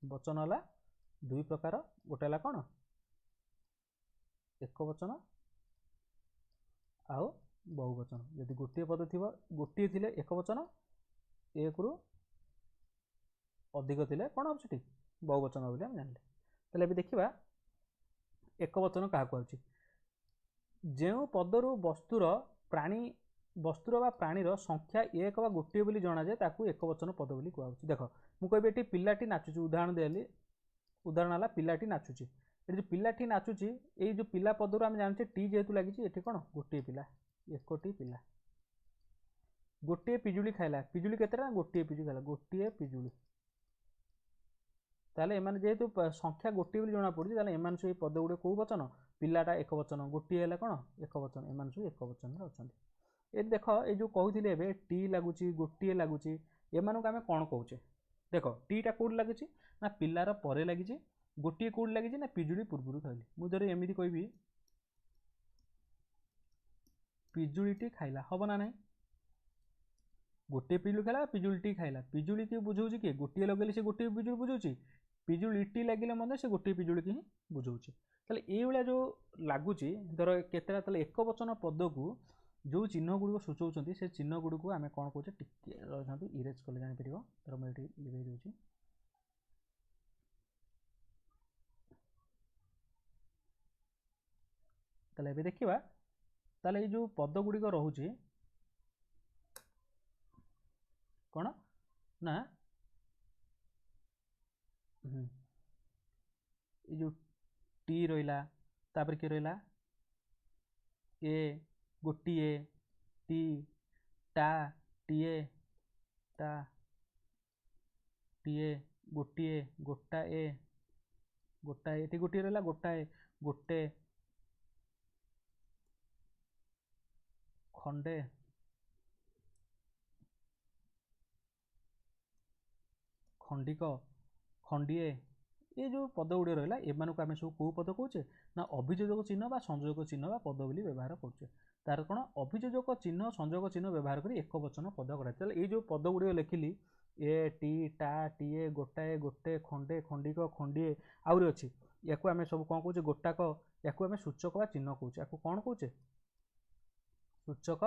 वचन है दुई प्रकार गोटे है कौन एक वचन आउ बहुवचन यदि गोटे पद थी गोटे थी एक वचन एक रु अधिक थी कौन हम से बहुवचन बोली आम जान तेल देखा एक वचन क्या कहूँ जो पदर वस्तुर प्राणी वस्तुर बा प्राणीर संख्या एक बा गोटे बोली जना जाए ताकू एक वचन पद बोली कहूँ देख मुझे ये पिलाटी नाचुची उदाहरण देली उदाहरण है पिलाटी नाचुची ये जो पिलाटी नाचुची ये जो पिला पदर आम जाने टी जेहेतु लगी ये कौन गोटे पिला एकटी पिला गोटे पिजुली खाइला पिजुली केतेटा गोटे पिजुली खाइला गोटे पिजुली ताले एमाने जेहेतु संख्या गोटे बोली जना पड़ुछि ताले एमाने सब पद गुड़े को वचन पिलाटा एक वचन गोटे है कौन एक वचन एमाने सब एक वचन अच्छा ये देख ये जो कहते एवं टी लगुच गोटे लगुच एमानक आम कौन कौचे देख टीटा कौट लगे ना पिलार पर लगी गोटे कौट लगी ना पिजुड़ी पूर्व थैली मुझे एमती कहि पिजुड़ी खाइला हम ना नहीं गोटे पिजुड़ी खाइला पिजुड़ी खाइला पिजुड़ी की बुझाऊँ किए गोटे लगे से गोटे पिजुड़ी बुझाऊँ पिजुड़ी लगे मध्य से गोटे पिजुड़ी की बुझाऊँ ताले ये जो लगुच धर केतटा एक वचन पद को जो चिन्ह गुड़िक सूचाऊँ से चिन्ह गुड़िक आम कौन कौचे टिके रही इरेज कले जापर धर मुझे लिखई दूसरी ताले देखा ताले ये जो पद गुड़िक रोचे कौन ना ये जो टी रहा तापर किए रहा ए गोटे टी टा टीए टा टीए गोटे गोटाए गोटाए ये गोटे रहा गोटाए गोटे खंडे खंडिक खंडीए ये जो पद गुड़े रहा एमानक आम सब कौ पद कौचे ना अभियोजक चिन्ह बा संयोजक चिन्ह बा पद बोली व्यवहार करुचे तार कौन अभियोजक चिन्ह संयोजक चिन्ह व्यवहार कर एक वचन पद गढ़ा ये जो पद गुड़िक लिखिली ए टी टा टीए गोटाए गोटे खंडे खंडिक खंडीए आहरी अच्छी या आम सब कौन कौचे गोटाक या आम सूचक बा चिन्ह कौचे या कौन कौचे सूचक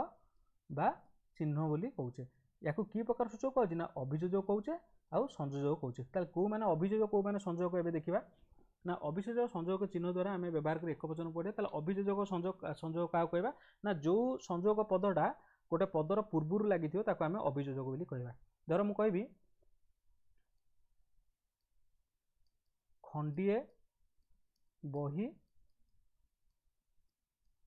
बा चिन्ह बोली कौचे या कि प्रकार सूचक कौचे ना अभियोजक कौचे आउ संयोजक कौचे ताले को माने अभियोजक को माने संयोजक एबे देखिबा ना अभियोजक संयोजक चिन्ह द्वारा आम व्यवहार कर एक वचन पढ़े ताले अभियोजक संयोजक क्या कहबा ना जो संयोजक पदटा गोटे पदर पूर्व लगी आम अभियोजक बोली कहबा धर मु कहबी खंडीए बही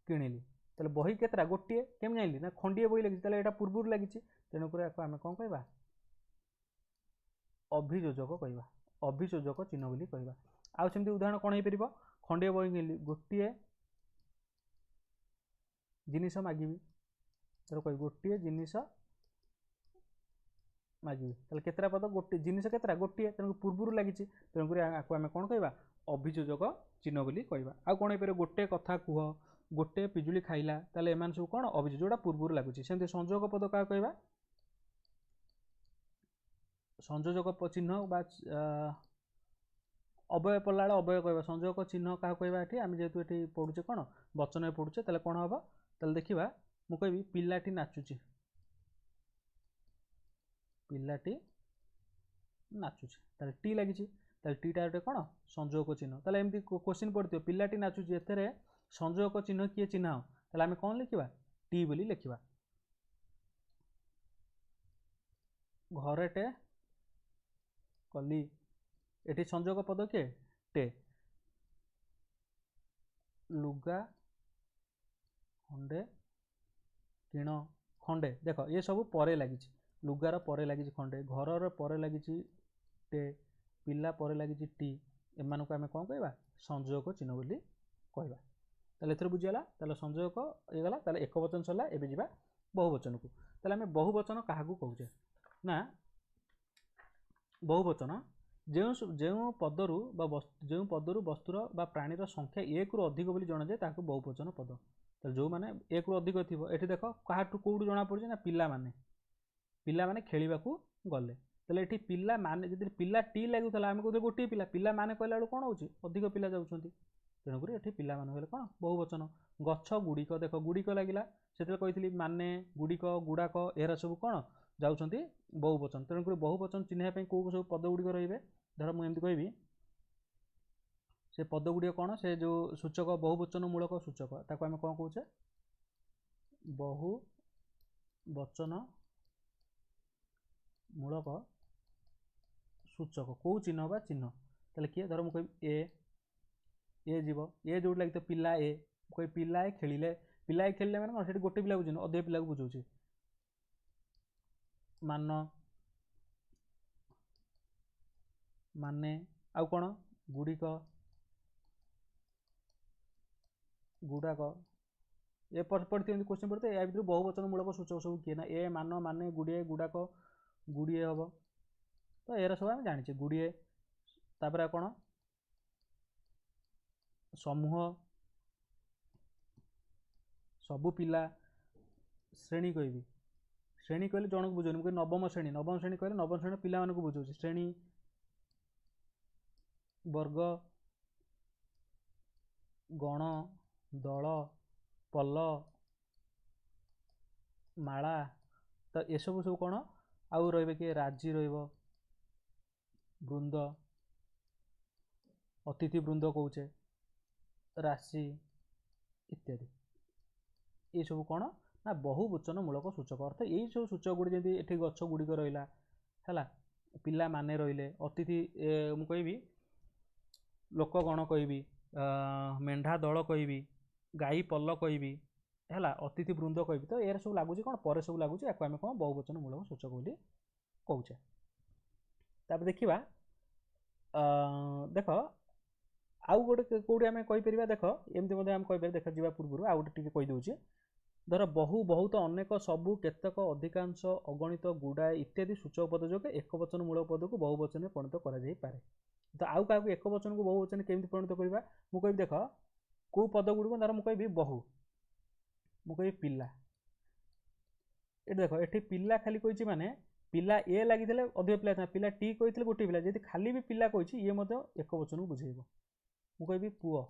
किणिली ताले बही केतरा गोटे केम जाइली ना खंडीए बही लगी ताले एटा पूर्व लगी तेणुक आम कौन कहबा अभियोजक कहबा अभियोजक चिन्ह बोली कहबा आउ सेमती उदाहरण कौन हो पार खंडीय बही किणिली गोटे जिनिस मागिबी तर कह गोटे जिनिस मागिबी ताले केतरा पद गोटे जिनिस केतरा गोटे तेणु पूर्व लगी तेणुक आम कौन कहबा अभियोजक चिन्ह बोली कहबा आउ कौन हो पार गोटे कथा कुह गोटे पिजुड़ी खाइला ताले एमान सब कौन अभियोजक जोड़ा पूर्व लगुच सेमती संयोजक पद क्या कहबा संयोजक चिन्ह बा अवय पढ़ला अवय कहबा संयोजक चिन्ह क्या कहबा ये आम जेहेतु ये पढ़ुचे कौन वचन पढ़ुचे ताले कौन हम ताले देखिबा मु कहबी पिलाटी नाचुची पिलाटी नाचुची ताले टी लगी ताले टीटा गोटे कौन संयोजक चिन्ह ताले एमती क्वेश्चन पड़ती पिलाटी नाचुची एथरे संयोजक चिन्ह किए चिन्ह ताले आम कौन लिखा टी बोली लिखा घरटे कली एटी संयोजक पद किए टे लुगा खंडे किण खंडे देख ये सब पर लगी लुगार पर लगी खंडे घर पर लगी टे पिला पर लगी टी एमानक आम कौन कहबा संयोजक चिन्ह बोली कहबा ताले एथर बुझीगला ताले संयोजक होगला ताले एक वचन सरला एबे जिबा बहुवचन को ताले आम बहुवचन क्या कहुचे ना बहुवचन जो पदरु वस्तुर बा प्राणीर संख्या एक रु अधिक बोली जना जाए ताकू बहुवचन पद तो जो मैंने एक रु अधिक थी ये देख क्या कौटू जना पड़ी ना पिला माने खेलवा गले तेल ये पिला माने जब पिला टी लगुला आम कहते गोटे पिला पिला माने कहला बेलू कौन हो अधिक पिला जाऊँगी तेणुक ये पिला मान कौन बहुवचन गछ गुड़िक देख गुड़िक लगिला से कही माने गुड़िक गुड़ाक एरा सब कौन जाऊँगी बहुवचन तेणुक बहुवचन चिन्ह कौ सब पद गुड़िक रे धर मुझे कहि से पद गुड़िक कौन से जो सूचक बहुवचन मूलक सूचक ताको आम कौन कौचे बहुवचन मूलक सूचक कौ चिन्ह बा चिन्ह ताले किए धर मुझे ए जीव ए जो लगे तो पिला ए कोई पिलाए खेलिले मैंने कौन से गोटे पिला बुझे अधे पिला बुझे मान माने आउ कौन गुड़िक गुड़ाक ए पढ़ते क्वेश्चन पढ़ते या भर बहुवचन मूलक सूचक सब किए ना ए मान माने गुड़िए गुड़ाक गुड़िए हम तो एरा सब आम जाने गुड़िए तापर कौन समूह सबु पिला श्रेणी कहबी श्रेणी कहले जनक बुझे मुझे नवम श्रेणी कहले नवम श्रेणी पिला मानक बुझे श्रेणी वर्ग गण दल पल माला तो ये सब सब कौन आउ रे कि राजी वृंद अतिथि वृंद कौचे राशि इत्यादि ये सब कौन ना बहुवचन मूलक सूचक अर्थ यही सब सूचक गुड़ी जमी ये गछ गुड़िक रहा है पिला माने रहिले अतिथि मु कहबी लोकगण कहबी मेढ़ा दल कहबी गाई पल कहबी है अतिथि वृंद कहबी तो यार सब लगुच कौन पर सब लगुच या आम कौन बहुवचन मूलक सूचक बोली कौचे तापर देखा देख आउ गोटे कौटी आम कहीपर देख एमती आम कहीपर देख जा पूर्व आउ गोटे टी कहीदे धर बहु बहुत अनेक सबू केतक अधिकांश अगणित गुड़ाए इत्यादि सूचक पद जोगे एक वचन मूलक पद को बहुवचन में परिणत कर तो आउ क्या एक वचन को बहुवचन केमती परिणत करवा मुझे देख कौ पद गुड़ धर मुझे बहु मुझे पिला ये देख ये पिला खाली कही माने पिला ए लगी अधिक पिला था पिला टी कही गोटे पिला जब खाली भी पिला कही ये एक वचन को बुझेब मुझे पुओ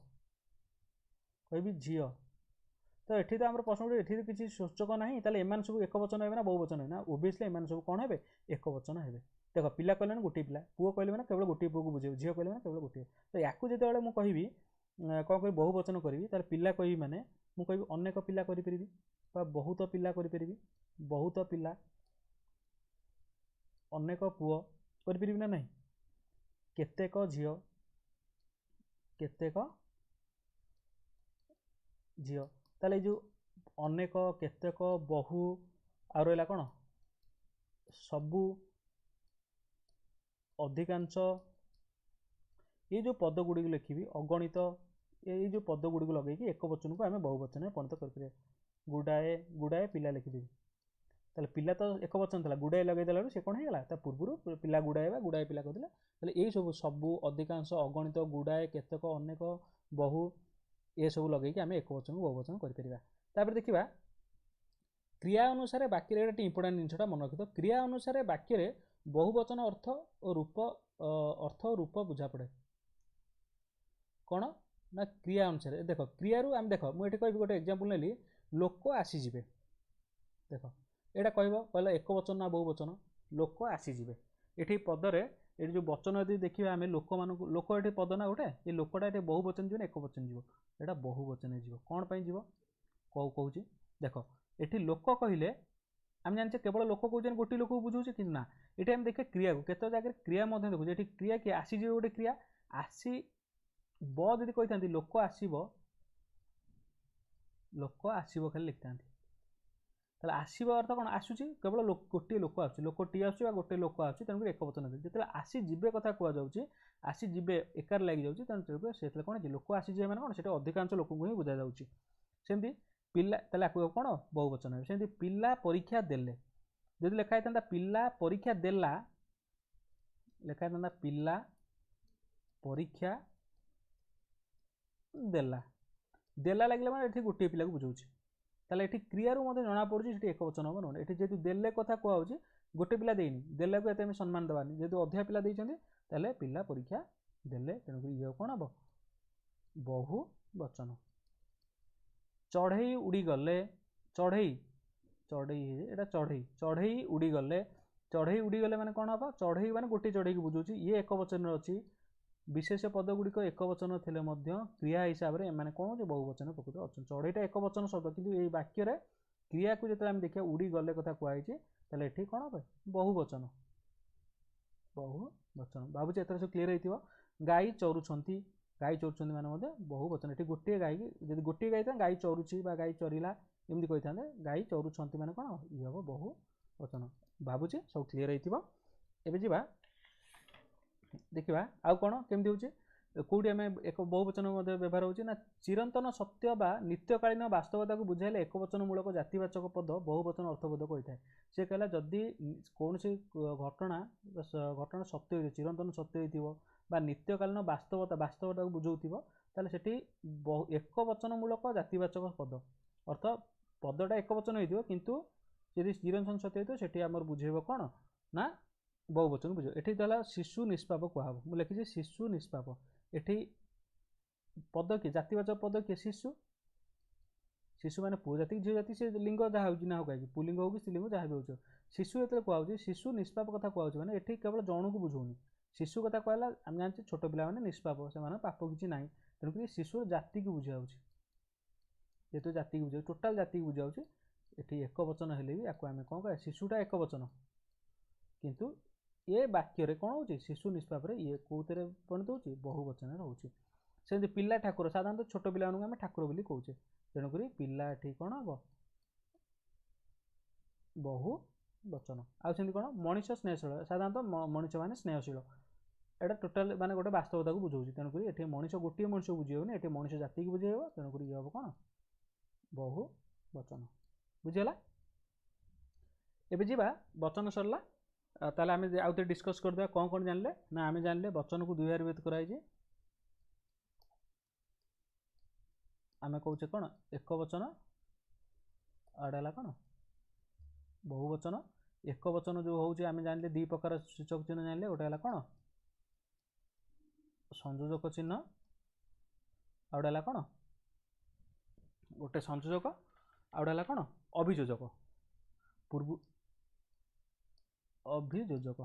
कहि झी तो ये तो आम प्रश्न ये तो किसी सूचक ना ताले एम सब एक वचन है ना बहुवचन है ना ओबियसली एम सब कौन है एक वचन है देख पिला कहले गोटे पिला पुओ कहले मैंने केवल गोटे पुओ को बुझे झील कहले मैंने केवल गोटे तो या जो मुझे कहि कौन कह बहुवचन करी तार पिला कहि मैंने मुझे कहि अनेक पिला करी बहुत पिला करी बहुत पिला अनेक पुओ करी ना नहीं केतेक झील केतेक झील ताले जो अनेक केतेक बहु आ रहा कौन सबू अधिकांश ये जो पद गुड़ी लिखी अगणित ये जो पद गुड़ी लगे एक वचन को आम बहुवचन में परिणत कर गुड़ाए गुड़ाए पिला लिखिदेवी ताले पिला तो एक वचन था गुड़ाए लगेदेला से कौन है पूर्व पिला गुड़ाए गुड़ाए पिला कहते यही सब सबू अधिकांश अगणित गुड़ाए केतेक अनेक बहु ये सब लगे आम एक वचन को बहुवचन कर देखा क्रिया अनुसार वाक्य इंपोर्टाट जिनसा मन रखी क्रिया अनुसार वाक्य बहुवचन अर्थ और रूप बुझा पड़े कौन ना क्रिया अनुसार देख क्रिया आम देख मुझे कह गोटे एग्जांपल नेली लोक आसीजे देख यहाँ कहला एक वचन ना बहुवचन लोक आसीजे ये पदरे ये जो वचन यदि देखा आम लोक मान लोक ये पद ना गोटे ये लोकटा ये बहुवचन जीवन एक वचन जीव यहाँ बहुवचन जीव कौन पाई जीव कहूँ देख ये लोक कहले आम जाने केवल लोक कौन गोटे लोक बुझे कि ना ये आम देखे क्रिया को केत जगह क्रिया देखुचे ये क्रिया किए आसीजे गोटे क्रिया आसी बी कही था लोक आसब खाली लिखि था आसब अर्थ कौन आसूसी केवल गोटे लोक आस लोक टी आस गोटे लोक आस तेणुक एक वचन जो आसीजे कथा कहुचे आसीजे एकार लग जाऊँगी तेणु से कौन लोक आसीजे मैंने कौन से अधिकांश लोक ही बुझा जाऊँगी सेमती पिला कौन बहुवचन है सेमती पिला परीक्षा देले जदि लिखाई था पिला परीक्षा देला लिखाई था पिला परीक्षा देला देला लगे मैंने ये गोटे पिला को बुझाऊँ ताले ये क्रियारू मत जना पड़ी एक वचन हम ना ये जेहतु देले कथा कहुचे गोटे पिला देनी देला को ये सम्मान देवानी जेहतु अधिका पिला देते पिला परीक्षा देले तेणुक ये कौन हम बहुवचन चढ़ई उड़ीगले चढ़ई चढ़ई यहाँ चढ़ई चढ़ई उड़ीगले चढ़ई उड़ीगले मैंने कौन हम चढ़ई मैंने गोटे चढ़ई को बुझाऊँ ये एक वचन अच्छी विशेष पद गुड़िक एक वचन थे क्रिया हिसाब से एम कौन हो बहुवचन प्रकृत अच्छा चढ़ईटा एक वचन शब्द कि ये वाक्य क्रिया को जो आम देखिए उड़ी गले कथा कहुई ये कौन हम बहुवचन बहुवचन भावुँ एथर सब क्लीयर हो गाई चरुंच गाई चरुंच मैंने बहुवचन ये गोटे गाई जब गोटे गाई था गाई चरुची गाई चरला एमती कही था गाई चरुंच मैंने कौन ये हम बहुवचन भावुँ सब क्लीयर हो देखा आउ कौन केमती होची कौटी आम एक बहुवचन व्यवहार होची ना चिरंतन सत्य बा नित्यकालीन वास्तवता को बुझाइले एकवचन मूलक जातिवाचक पद बहुवचन अर्थबोधक होता है। सी कहला जदि कौन सी घटना घटना सत्य हो चिरंतन सत्य हो बा नित्यकालीन वास्तवता वास्तवता को बुझाऊ ताले सेठी एक वचन मूलक जातिवाचक पद अर्थ पदटा एक वचन हो किंतु यदि चिरंतन सत्य हो सेठी आमर बुझेब कौन ना बहुवचन बुझे। एठी ताला शिशु निष्पाप कहब मु लिखी शिशु निष्पाप एठी पद कि जातिवाचक पद कि शिशु शिशु माने पुओ जाति झील जाति से लिंग जहाँ हो ना कहीं पुलिंग हो कि स्त्रीलिंग जहाँ भी हो शिशु जो कहूँ शिशु निष्पाप कथा कहूँ मैंने ये केवल जन को बुझौनी शिशु कथा कहला आम जानते छोट पिला निष्पाप से पाप किसी ना तेणुक शिशु जाति को बुझाऊ जेहतु जाति को बुझाऊ टोटाल जाति को बुझाऊ ये एक वचन हेले भी आपको आम कौन कह शिशुटा एक वचन किंतु ये वाक्य कौन हो शिशु निष्पाप ये कौन परिणत हो बहुवचन रोचे से पिला ठाकुर साधारणतः छोट पिला आम ठाकुर बोली कौचे तेणुक पिला ये कौन हम बहुवचन आम कौन मनीष स्नेहशील साधारणतः मनीष माने स्नेहशील एटा टोटाल माने गोटे वास्तवता को बुझाऊँ तेणुक ये मनीष गोटे मनीष को बुझेबनी ये मनीष जाति को बुझेब तेणुक ये हम कौन बहुवचन बुझीगला। एबे जीवा वचन सरला ताले आम आउ थे डिस्कस करदे कौन कौन जानले ना आम जानले वचन को दुई भाग विभक्त कराई आम कौचे कौन एक वचन आड़ा कौन बहुवचन एक वचन जो हूँ आम जानले दी प्रकार सूचक चिन्ह जानले गोटे कौन संयोजक चिन्ह आउटा कौन गोटे संयोजक आउटा कौन अभियोजक पूर्व अभियोजक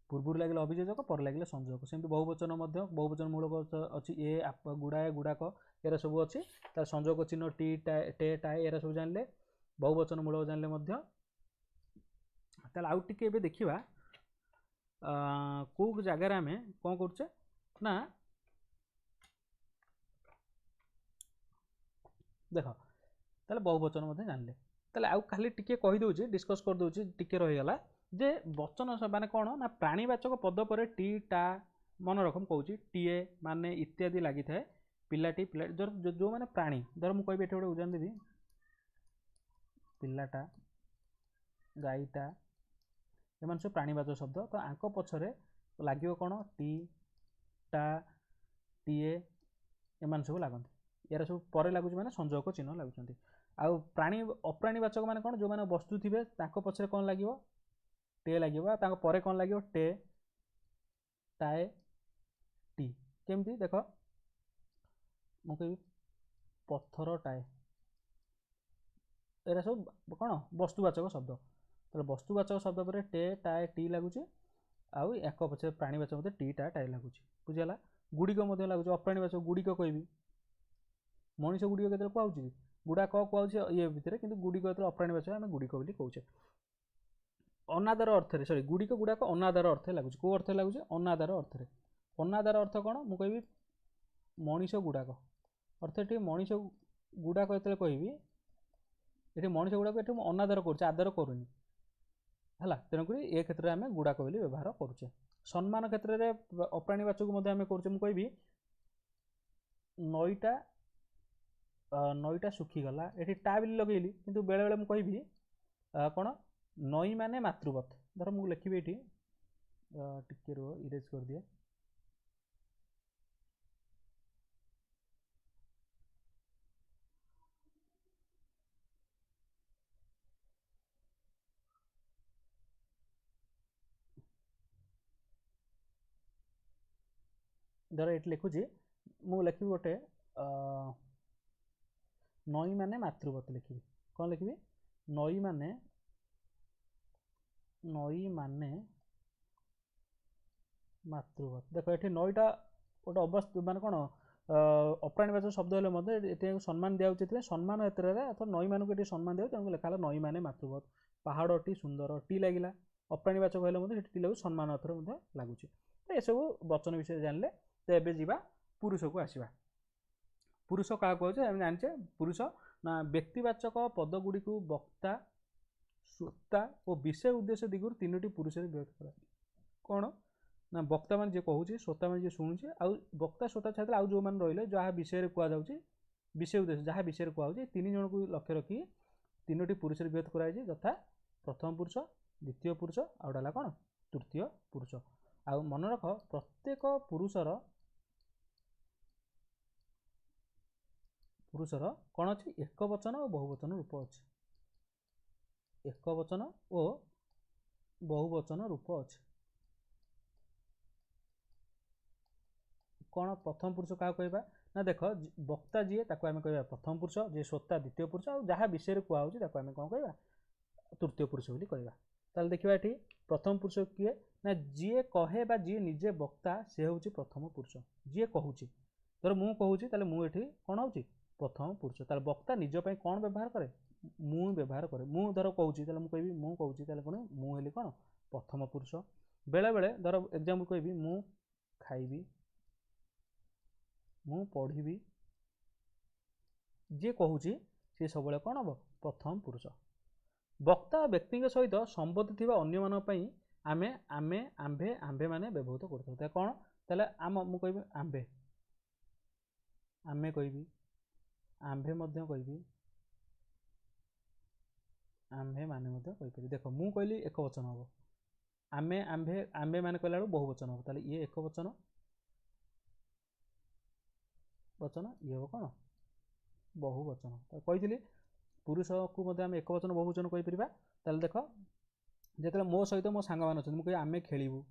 पूर्व लगे अभियोजक पर लगे संयोजक सेमती बहुवचन बहुवचन मूलक अच्छी ए गुड़ाए गुड़ाक एरा सब अच्छी तार संयोजक चिन्ह टी टे टाए एरा सब जानले बहुवचन मूलक जानले आउ टिके देखा कौ जगार आम कौन करुचे ना देख ताले बहुवचन जानले ताले आउ खाली टिके कहि दउची डिस्कस कर दउची टिके रहीगला जे वचन माने कौन ना प्राणीवाचक पद पर टी टा मन रखम कहूँ टीए माने इत्यादि लगी थाए पिलाटी पिला जो माने प्राणी धर मुझे कहबी गोटे उदाहरण देवी पिलाटा गाईटा एम सब प्राणीवाचक शब्द तो आंक पछरे लगे कौन टी टा टीए एम सब लगती यार सब पर लगुच माने संयोजक चिन्ह लगुच आउ प्राणी अप्राणीवाचक माने कौन जो माने वस्तु थे पछरे कौन लगे टे लगे पर कौन लगे टे टाए टी केमती देख मुझे पत्थर टाए एरा सब कौन वस्तुवाचक शब्द तो वस्तुवाचक शब्द पर टे टाए टी लगुच आउ एक पछे प्राणीवाचक टी टा टाए लगुच बुझीगला गुड़िक लगुच अप्राणीवाचक गुड़िक कहबी मनीष गुड़िक के कहूँ गुड़ा कहूँ ये भितर कि गुड़िक अप्राणीवाचक आम गुड़िक बोली कहूचे अनादर अर्थ सॉरी गुड़िक गुड़ाक अनादर अर्थ लगुच कौ अर्थ लगुच अनादर अर्थ अनादर अर्थ कौन मुझे कहबी मनीष गुड़ाक अर्थ ये मनीष गुड़ाक जो कहबी ये मनीष गुड़ाक ये अनादर कर आदर करूनी है तेणुक ये क्षेत्र में आम गुड़ाक बोली व्यवहार करुचे सम्मान क्षेत्र में अप्राणीवाचक आम करी नईटा नईटा सुखीगला ये टा बिल लगेली किंतु बेले बेले मुझे कहबी कौन नई माने मातृवत धर मुझे लिखी ये टिके रो इरेज कर दिए धर ये लिखुची मुझे लिखी गोटे नई माने मातृवत लिखी कौन लिखी नई माने मातृवत देख ये नईटा गोटे अवस्था माने कौन अप्राणीवाचक शब्द हेल्ले सम्मान दिया सम्मान क्षेत्र में अथवा नई मानक ये सम्मान दिया तेणुक लिखा नई माने मातृवत पहाड़टी सुंदर टी लगिला अप्राणीवाचक हेल्ले टी लगुच सम्मान अर्थ लगुच ये सब वचन विषय जानले तो ये जावा पुरुष को आसवा पुरुष क्या कहे आम जाने पुरुष ना व्यक्तिवाचक पदगुड़ी को वक्ता श्रोता और विषय उद्देश्य दिगुर तीनोटी पुरुष विभक्त करा कौन ना वक्ता मान जे कहूँ श्रोता मान जे शुणुचे आउ वक्ता श्रोता छाड़ आउ जो मान रहिले जहाँ विषय कहुच्छे विषय उद्देश्य जहाँ विषय कहुच्छे तीन जन को लक्ष्य रखी तीनोटी पुरुष विभक्त कराई यथा प्रथम पुरुष द्वितीय पुरुष आउटा कौन तृतीय पुरुष आउ मन रख प्रत्येक पुरुषर कौन अच्छी एक वचन और बहुवचन रूप अच्छे एक वचन और बहुवचन रूप अच्छे कौन प्रथम पुरुष क्या कहवा ना देख वक्ता जी ताको आमे कहवा प्रथम पुरुष जे श्रोता द्वितीय पुरुष और जहाँ विषय कहुच्छे ताको आमे कौन कहवा तृतीय पुरुष बोली कहवा ताले देखिबा एठी प्रथम पुरुष किए ना जी कहे बा जी निजे वक्ता से होची प्रथम पुरुष जी कहूची धर मु कहूची ताले मु एठी कौन होची प्रथम पुरुष ताले वक्ता निज पई कौन व्यवहार करे मु व्यवहार करे मु धर कहूची ताले मु कहबी मु कहूची ताले कौन मु हेली कौन प्रथम पुरुष बेले बेले धर एग्जांपल कहबी मु खाइबी मु पढ़ी जे कहूची सी सब कौन हम प्रथम पुरुष वक्ता व्यक्ति सहित संबंध थिबा अन्य मान पई आमे आमे आंभे आंभे माने व्यवहृत करथो कौन ताले आम मु कहबी आंभे आमे कहबी आंभे मध्य कहबी आंभे माने मध्य कहि पारि देखो मु कहली एक वचन हबो आमे आंभे आंभे माने कहला बहुवचन हबो ताले ये एक वचन ये हम कौन बहुवचन तो कही पुरुष को मध्य आम एक वचन बहुवचन कहीपर ताले देख जो मो सहित मो सांग मान मुझे आमे खेलू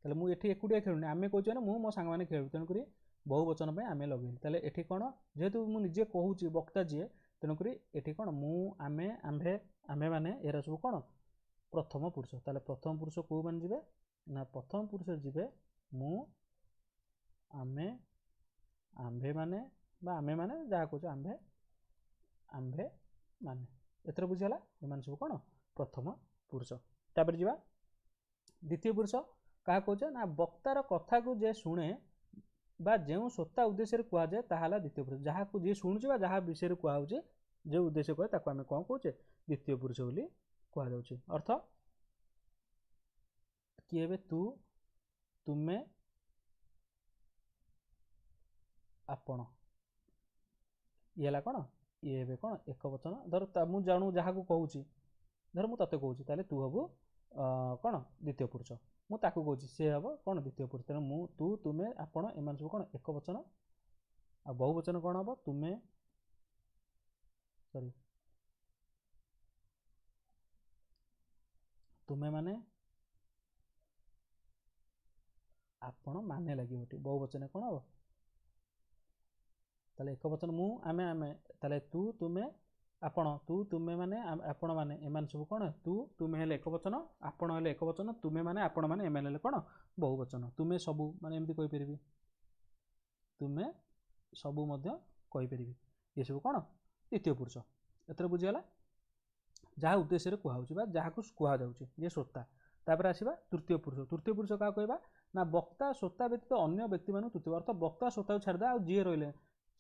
ताले मुझे एकुटिया खेलुनी आमे कहूँ ना मुझे मो सांग मैंने खेलू तेणुक बहुवचन पे आमे लगे ताले एठी कौन जेहेतु मुझे कहूँ वक्ता जी तेणुक एठी कौन मु आमे आंभे आमे माने एरा सब कौन प्रथम पुरुष ताले प्रथम पुरुष कौ मान जी ना प्रथम पुरुष जी मु आमे आंभे माने बा आमे माने जहाँ कह आंभे आंभे माने एथर बुझीगला एमान सब कौन प्रथम पुरुष तापर जीवा द्वितीय पुरुष क्या कहे ना वक्तार कथा को जे शुणे बा जो श्रोता उद्देश्य कह जाए ताहाला द्वितीय पुरुष जहाँ को जी शुणुचे जहाँ विषय कहुचे जो उद्देश्य कहे ताको आमे कौन कहे द्वितीय पुरुष बोली कह जाउची अर्थ कि एबे तू तुमे आपण ये कौन ये कौन एक वचन धर मु जानू जहाँ को कहूँ धर मु तते कहूँ ताले तू हबु कौन द्वितीय पुरुष मु ताकू कहूँ सी हम कौन द्वितीय पुरुष तेना मु तू तुमे आपण एमान सब कौन एक वचन आ बहुवचन कौन हम तुमे सॉरी तुमे माने आपण माने लगे बहुवचन कौन हम ताले एक वचन मु आमे आमे ताले तू तुमे आपण तू तुमे माने आपण माने एमान सब कौन तू तुमे हेले एक वचन आपण हेले एक वचन तुमे माने आपण माने एमान हेले कौन बहुवचन तुमे सबु माने एमती कहि परिबी तुमे सबु मध्य कहि परिबी ये सब कौन द्वितीय पुरुष एतर बुझीगला जहाँ उद्देश्य कहुच्छे बा जहाँ को कह जाऊँचे ये श्रोता तापर आसवा तृतीय पुरुष क्या कहवा ना वक्ता श्रोता व्यतीत अन्य व्यक्ति मान तृतीय अर्थ वक्ता श्रोता को छाड़दा जी रही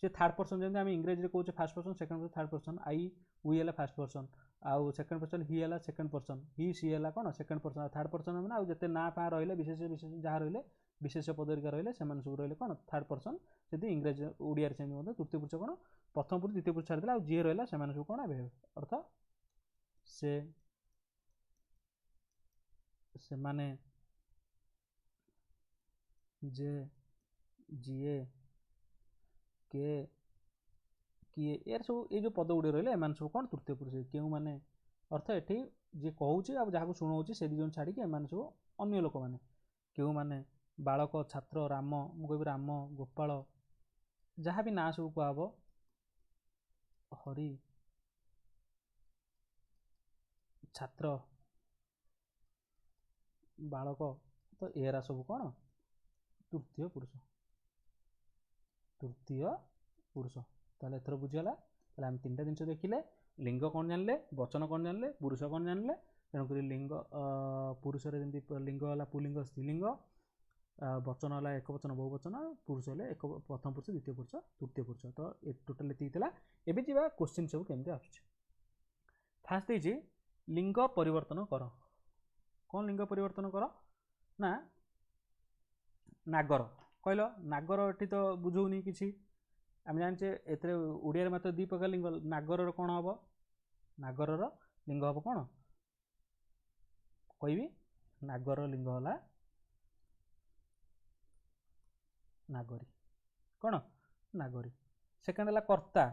से थर्ड पर्सन जमी आम इंग्रेजी कहूँ first person second person third person I we है फर्स्ट पर्सन आउ सेकंड पर्सन ही है सेकंड पर्सन ही सी है कौन सेकंड पर्सन थर्ड पर्सन मैंने आउ जिते ना फा रही विशेष विशेष जहाँ रही विशेष पदरिका रही से सब रही कौन थर्ड पर्सन से इंग्रेजी ओडिया तृतीय पुरुष कौन प्रथम पुरुष द्वितीय पुरुष छाड़ी जी रहा से सब कौन अर्थ से माने जे जीए के किए यार सब ये जो पद गुड़े रही एम सब कौन तृतीय पुरुष क्यों माने अर्थ एठी जी कहूँ जहाँ को शुणाऊँ से दिजन छाड़ी एम सब अन्य लोक मैंने क्यों माने बालक छात्र राम मुझे राम गोपाल जहाँ भी ना सब कहब हरि छात्र बालक तो एरा सब कौन तृतीय पुरुष ताले एथर बुझीगला ताले आम तीन जिन देखिले लिंग कौन जानले वचन कौन जानले पुरुष कौन जानले तेणुक लिंग पुरुष जमी लिंग है पुलिंग स्त्रीलिंग वचन है एक वचन बहुवचन पुरुष है एक प्रथम पुरुष द्वितीय पुरुष तृतीय पुरुष तो ये टोटाल एतिकला एबे जीवा क्वेश्चन सब केमती आसुछि फास्ट देछि लिंग परिवर्तन कर कौन लिंग परिवर्तन कर ना नागर कहल नागर एटी तो बुझौनी किसी आम जाने ए ओडिया मात्र 2 प्रकार लिंग नागर कौन हम नागर लिंग हम कौन कहि नागर लिंग है नागरी कौन नागरी सेकेंड है कर्ता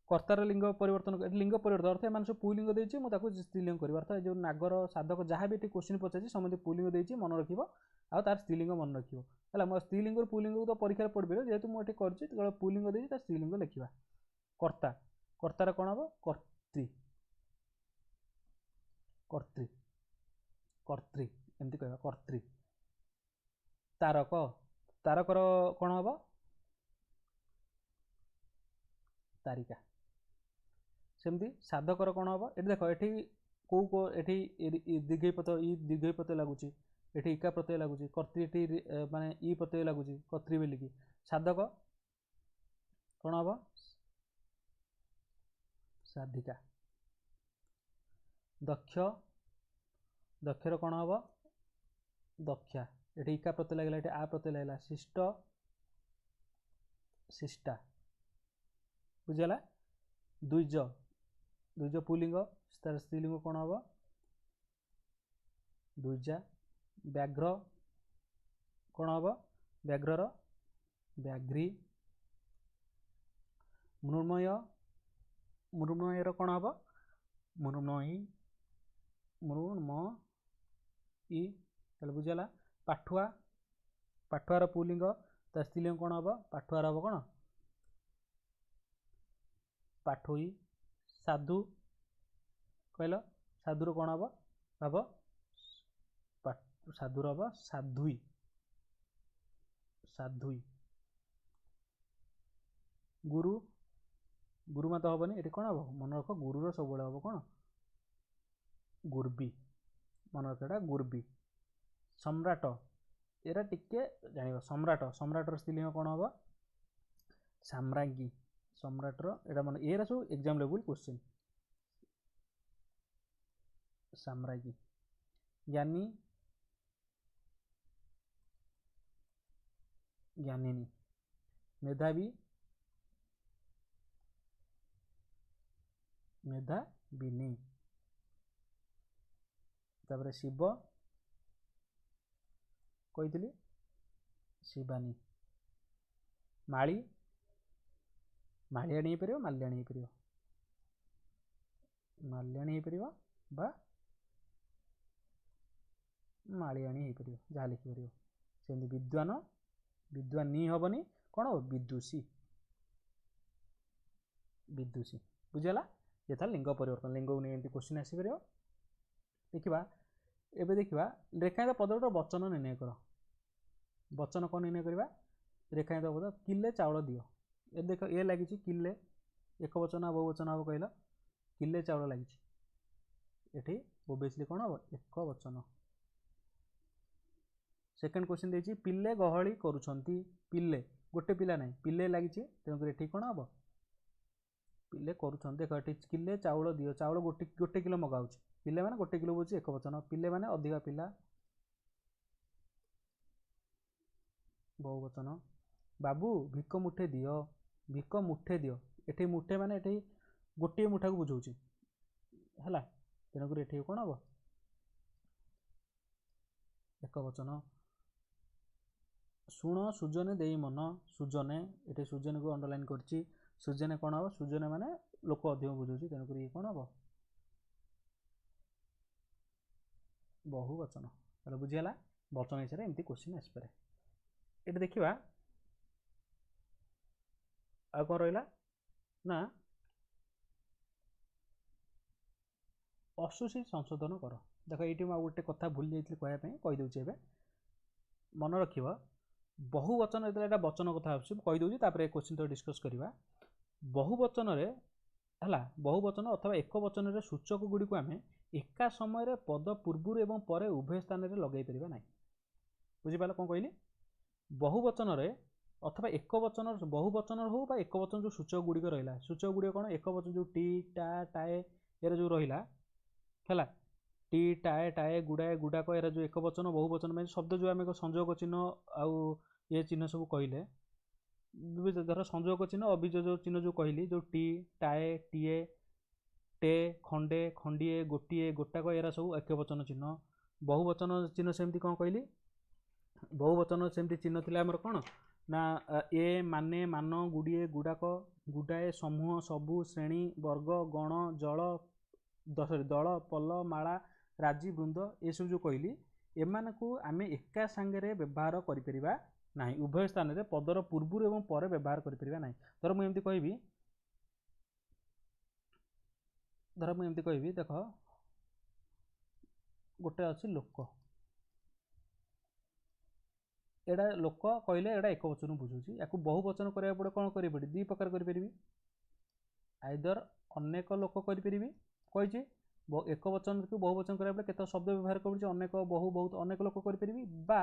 कर्तार लिंग परिवर्तन लिंग परिवर्तन अर्थ एम सब पुलिंग देती मुझे स्त्रीलिंग कर अर्थ जो नागर साधक जहाँ भी क्वेश्चन पचार समझे पुलिंग देती मन रख तार स्त्रीलिंग मन रख है स्त्रीलिंग पुलिंग तो परीक्षा पढ़ पारे जेहतु मुझे कर पुलिंग देती स्त्रीलिंग लिखा कर्ता कर्तार कौन हम कर्त्री कर्त्री कर्त्री एमती कह कर्त्री तारक तारकर कौन हम तारिका सेमती साधकर कौन हम ये देख ये कौ ये दीर्घ प्रत्यय लगुच ये इका प्रत्यय लगुच कर्त्री माने ई प्रत्यय लगुच कर्त्री बोलिकी साधक कौन हम साधिका दक्ष दक्षर कौन हम दक्षा ये इका प्रत्यय लगला ये आ प्रत्यय लगला शिष्ट शिष्टा बुझला द्विज द्विज पुलिंग तार स्त्रीलिंग कौन हम द्विजा व्याघ्र कौन हम व्याघ्रर व्याघ्री मृण्मय मृण्मयर कौन हम मृण्मयी मृण्मयी चल बुझला पाठुआ पाठुआर पुलिंग तार स्त्रीलिंग कौन हम पाठुआर हम कौन पाठोई साधु कहल साधुर कौन हम भाव साधुर हम साधुई साधुई गुरु गुरु मत हेनी ये कौन हम मन रख गुरुर सब हम कौन गुर्बी मन रख एटा गुर्बी सम्राट एरा टिके जान सम्राट सम्राटर स्त्रीलिंग कौन हम साम्राज्ञी सम्राटर एटा मन ये सब एग्जाम लेवल क्वेश्चन साम्राज्ञी ज्ञानी ज्ञानिनी मेधावी मेधाविनी तापर शिव कही शिवानी माली मालियाणी हो माल्याणी हो पार माल्याणी हो पार बा मालियाणी हो पार जहाँ लिखिपर सेमती विद्वान विद्वानी हेनी कौन हो विदुषी विदुषी बुझेगा ये था लिंग परिवर्तन लिंग को नहीं क्वेश्चन आसपर देखा एवं देखा रेखायित पदर वचन निर्णय कर वचन कौन निर्णय करवा रेखायित पद किले चाउल दियो ये देख ये लगी किले एक वचन बहुवचन हम कहल किले चाउल लगी ये ओबियसली कौन हम एक वचन सेकेंड क्वेश्चन देखिए पिले गहली करुछंती पिले गोटे पिला नहीं पिले लगी तेणुक ये कौन हम पिले करुछंती देख ये किले चाउल दियो चाउल गोटे गोटे किलो मगाऊ पिले मैंने गोटे किलो बुझे एक वचन पिले मैंने अधिका पिला बहुवचन बाबू भिक मुठे दियो भिक मुठे दियो ये मुठे माने ये गोटे मुठा को बुझाऊँ है तेणुक ये कौन हम एक वचन शुण सुजने दे मन सुजने ये सुजन को अंडरलाइन करची सुजने कौन हम सुजने माने लोक अधिक बुझाऊँ तेणुक ये कौन हम बहुवचन ताले बुझीगला वचन हिसाब एमती क्वेश्चन आसपे ये देखा आ कौन रहा ना अशुषी संशोधन कर देख ये गोटे कथा भूल जाइए कहवाई कहीदे मन रख बहुवचन जो वचन कथा कहीदे क्वेश्चन तो डिस्कस करवा बहुवचन है बहुवचन अथवा एक वचन सूचक गुड़ी को आम एका समय पद पूर्व एवं पर उभय स्थान में लगे पार ना बुझीपाल कौन कहली बहुवचन अथवा एक वचन बहुवचन हो एक वचन जो सूचक गुड़िक रहा सूचक गुड़िक कौन एक वचन जो टी टा टाए यार जो रहा है टी टाए टाए गुड़ाए गुड़ाक एरा जो एक वचन बहु वचन में शब्द जो आम संयोग चिन्ह आउ ये चिन्ह सब कहले धर संयोग चिन्ह अभियोजन चिन्ह जो कहली जो टी टाए टीए टे खंडे खंडीए गोटीए गोटाक एरा सब एक वचन चिन्ह बहुवचन चिन्ह सेमती कौन कहली बहुवचन सेमती चिन्ह थिला हमर कोन ना ए माने मान गुड़िए गुड़ाक गुडाए समूह सबु श्रेणी वर्ग गण जल दल पल माला राजी वृंद ये सब जो कहली एमानकु आमे एका सांगरे व्यवहार करिपरिबा नाही उभय स्थान रे पदर पूर्व एवं पर व्यवहार करिपरिबा नाही धर मु एमती कहबी देख गोटे अच्छी लोक एडा लोक कहले एडा एक वचन बुझुची या बहुवचन करिया पड़े कौन करि पड़ी दी प्रकार करि परिबी आइदर अनेक लोक करि परिबी कहिची एक वचन को बहुवचन करिया पड़े केते शब्द व्यवहार करिची अनेक बहु बहुत अनेक लोक करि परिबी बा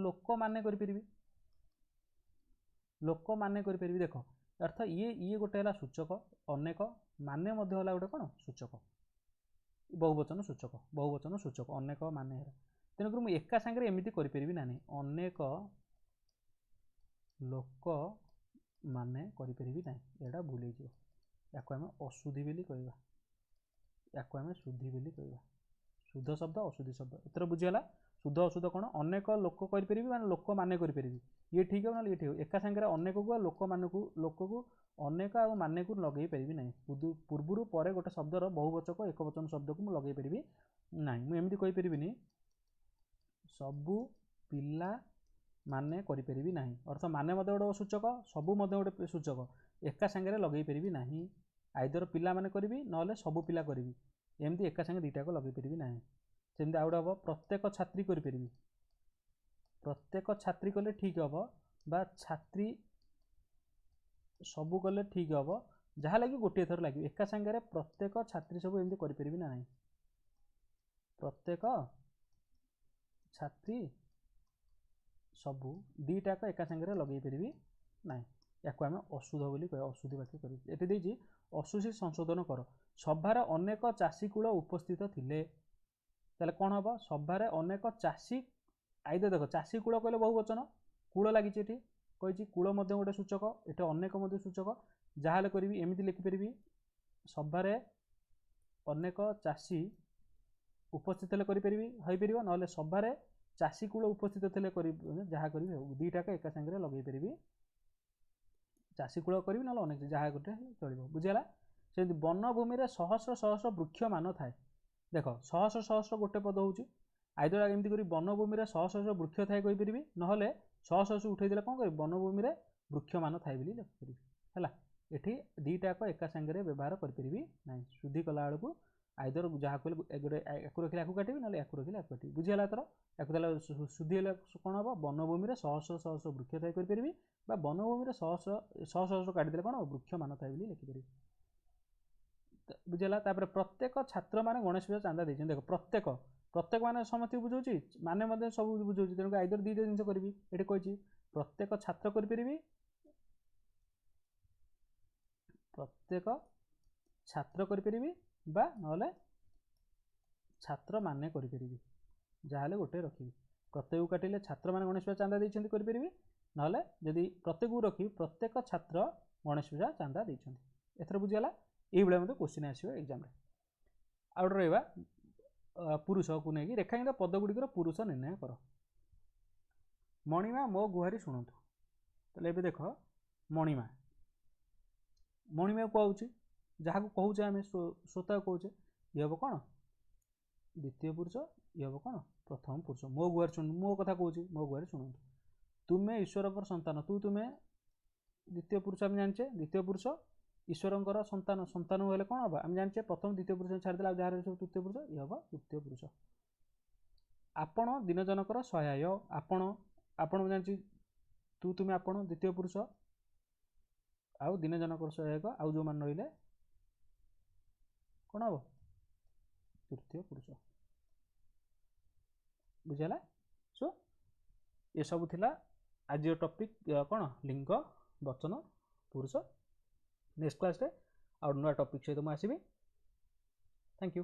लोक माने करि परिबी लोक माने करि परिबी देखो अर्थ ये गोटे हला सूचक अनेक माने मध्य हला गोटे कोन सूचक बहुवचन सूचक अनेक माने तेणुक मुझे एका सांगे एमती करें ना अनेक लोक माने करें ना यहाँ भूल या आम अशुद्धि बोली कहवा या आम शुद्धि बोली कहवा शुद्ध शब्द अशुद्धि शब्द एतर बुझीगला शुद्ध अशुद्ध कौन अनेक लोक करें माने लोक माने करें ये ठीक हो ना ये ठीक हो एका सांगे अनेक को लोक को अनेक आ माने को लगे पारि ना पूर्वर पर गोटे शब्दर बहुवचक एक वचन शब्द को लगे पारि ना मुझे कहीपरि सबु पिला माने करें ना अर्थ माने मत गोटे सूचक सबू गोटे सूचक एका सांगे लगे पारि ना आइदर पिला माने करी ना सबू पिला करी एमती एका सांगे दुईटा को लगे पारि ना सेमती आउट हम प्रत्येक छात्री करें प्रत्येक छात्री कले ठीक हम बा छात्री सबू कले ठीक हम जहाँ लगे गोटे थर लगे एका सांगे प्रत्येक छात्री सब एमती करें ना प्रत्येक छात्री सबू दीटाक एका सांगे लगे पारि ना या आम अशुद्ध बोली कह अशुद्धि वाक्य कर ये अशुद्धि संशोधन कर सभार अनेक चाषी कूल उपस्थित थिले ताले कौन हम सभार अनेक चाषी आइदर देख चाषी कूल कहले बहुवचन कूल लगी कही कूल गोटे सूचक ये अनेक सूचक जहाँ करी एमती लिखिपारि सभार अनेक चाषी उपस्थित करें ना सभार चाषी कूल उपस्थित थे जहाँ करी दीटाक एका सांगे लगे पारि चाषी कूल करी ना अनेक जहाँ गोटे चलो बुझीगला से वनभूमि में सहस्र सहस्र वृक्ष मान थाए देख सहस्र सहस्र गोटे पद हो आइदर एमती करी वनभूमि में सहस्र सहस्र वृक्ष थाए कहीपरि ना सहस्र उठे कौन कर वनभूमि में वृक्ष मान थाए लिखिपारि है ये दीटाक एका सांगे व्यवहार करें ना शुद्धि कला बेलू आइदर जहाँ कहले गोटे या रखिले या काटि ना या रखिले या काटि बुझीगला तर या शुद्धि कौन हम वनभूमि में सहस्र सहस्र वृक्ष थाई करें वनभूमि में सहस्र सहस्र काटिदे कौन वृक्ष मान थाई लिखिपारि बुझीगला प्रत्येक छात्र मैंने गणेश पूजा चांदा देते देख प्रत्येक प्रत्येक मान समस्त बुझाऊँ माने सब बुझाऊँ तेणुक आइदर दुईटा जिन करी ये कही प्रत्येक छात्र करें प्रत्येक छात्र करें बा ना छात्र माने करें जहाँ गोटे रखी प्रत्येक काटिले छात्र मैंने गणेश पूजा चांदा देते करें ना जदि प्रत्येक रखी प्रत्येक छात्र गणेश पूजा चांदा देते एथर बुझीगला ये मतलब क्वेश्चन आसो एग्जाम आउट रहा पुरुष को लेकिन रेखांकित पदगुड़िकर पुरुष निर्णय कर मणिमा मो गुहारी शुणु तो देख मणिमा मणिमा कहूँ जहाँ को कहूचे आम श्रोता कहूचे ये हम कौन द्वितीय पुरुष ये हम कौन प्रथम पुरुष मो गुहारी शुणु मो कथा कहूँ मो गुहारी शुणु तुम्हें ईश्वर संतान तुम्हें द्वितीय पुरुष आम जाने द्वितीय पुरुष ईश्वर संतान संतान हेल्ले कौन हम आम जाने प्रथम द्वितीय पुरुष छाड़देला जहाँ सब तृतीय पुरुष ये हम तृतीय पुरुष आपण दिन जनकर सहाय आपण आपण जानी तू तुम्हें आपण द्वितीय पुरुष आउ दिन जनकर सहायक आउ जो मान रही कौन हम तृतीय पुरुष बुझेगा सो ये सब थिला आज टॉपिक कौन लिंग वचन पुरुष नेक्स्ट क्लास रे आउ नुआ टॉपिक सहित मुझे आसबि थैंक यू।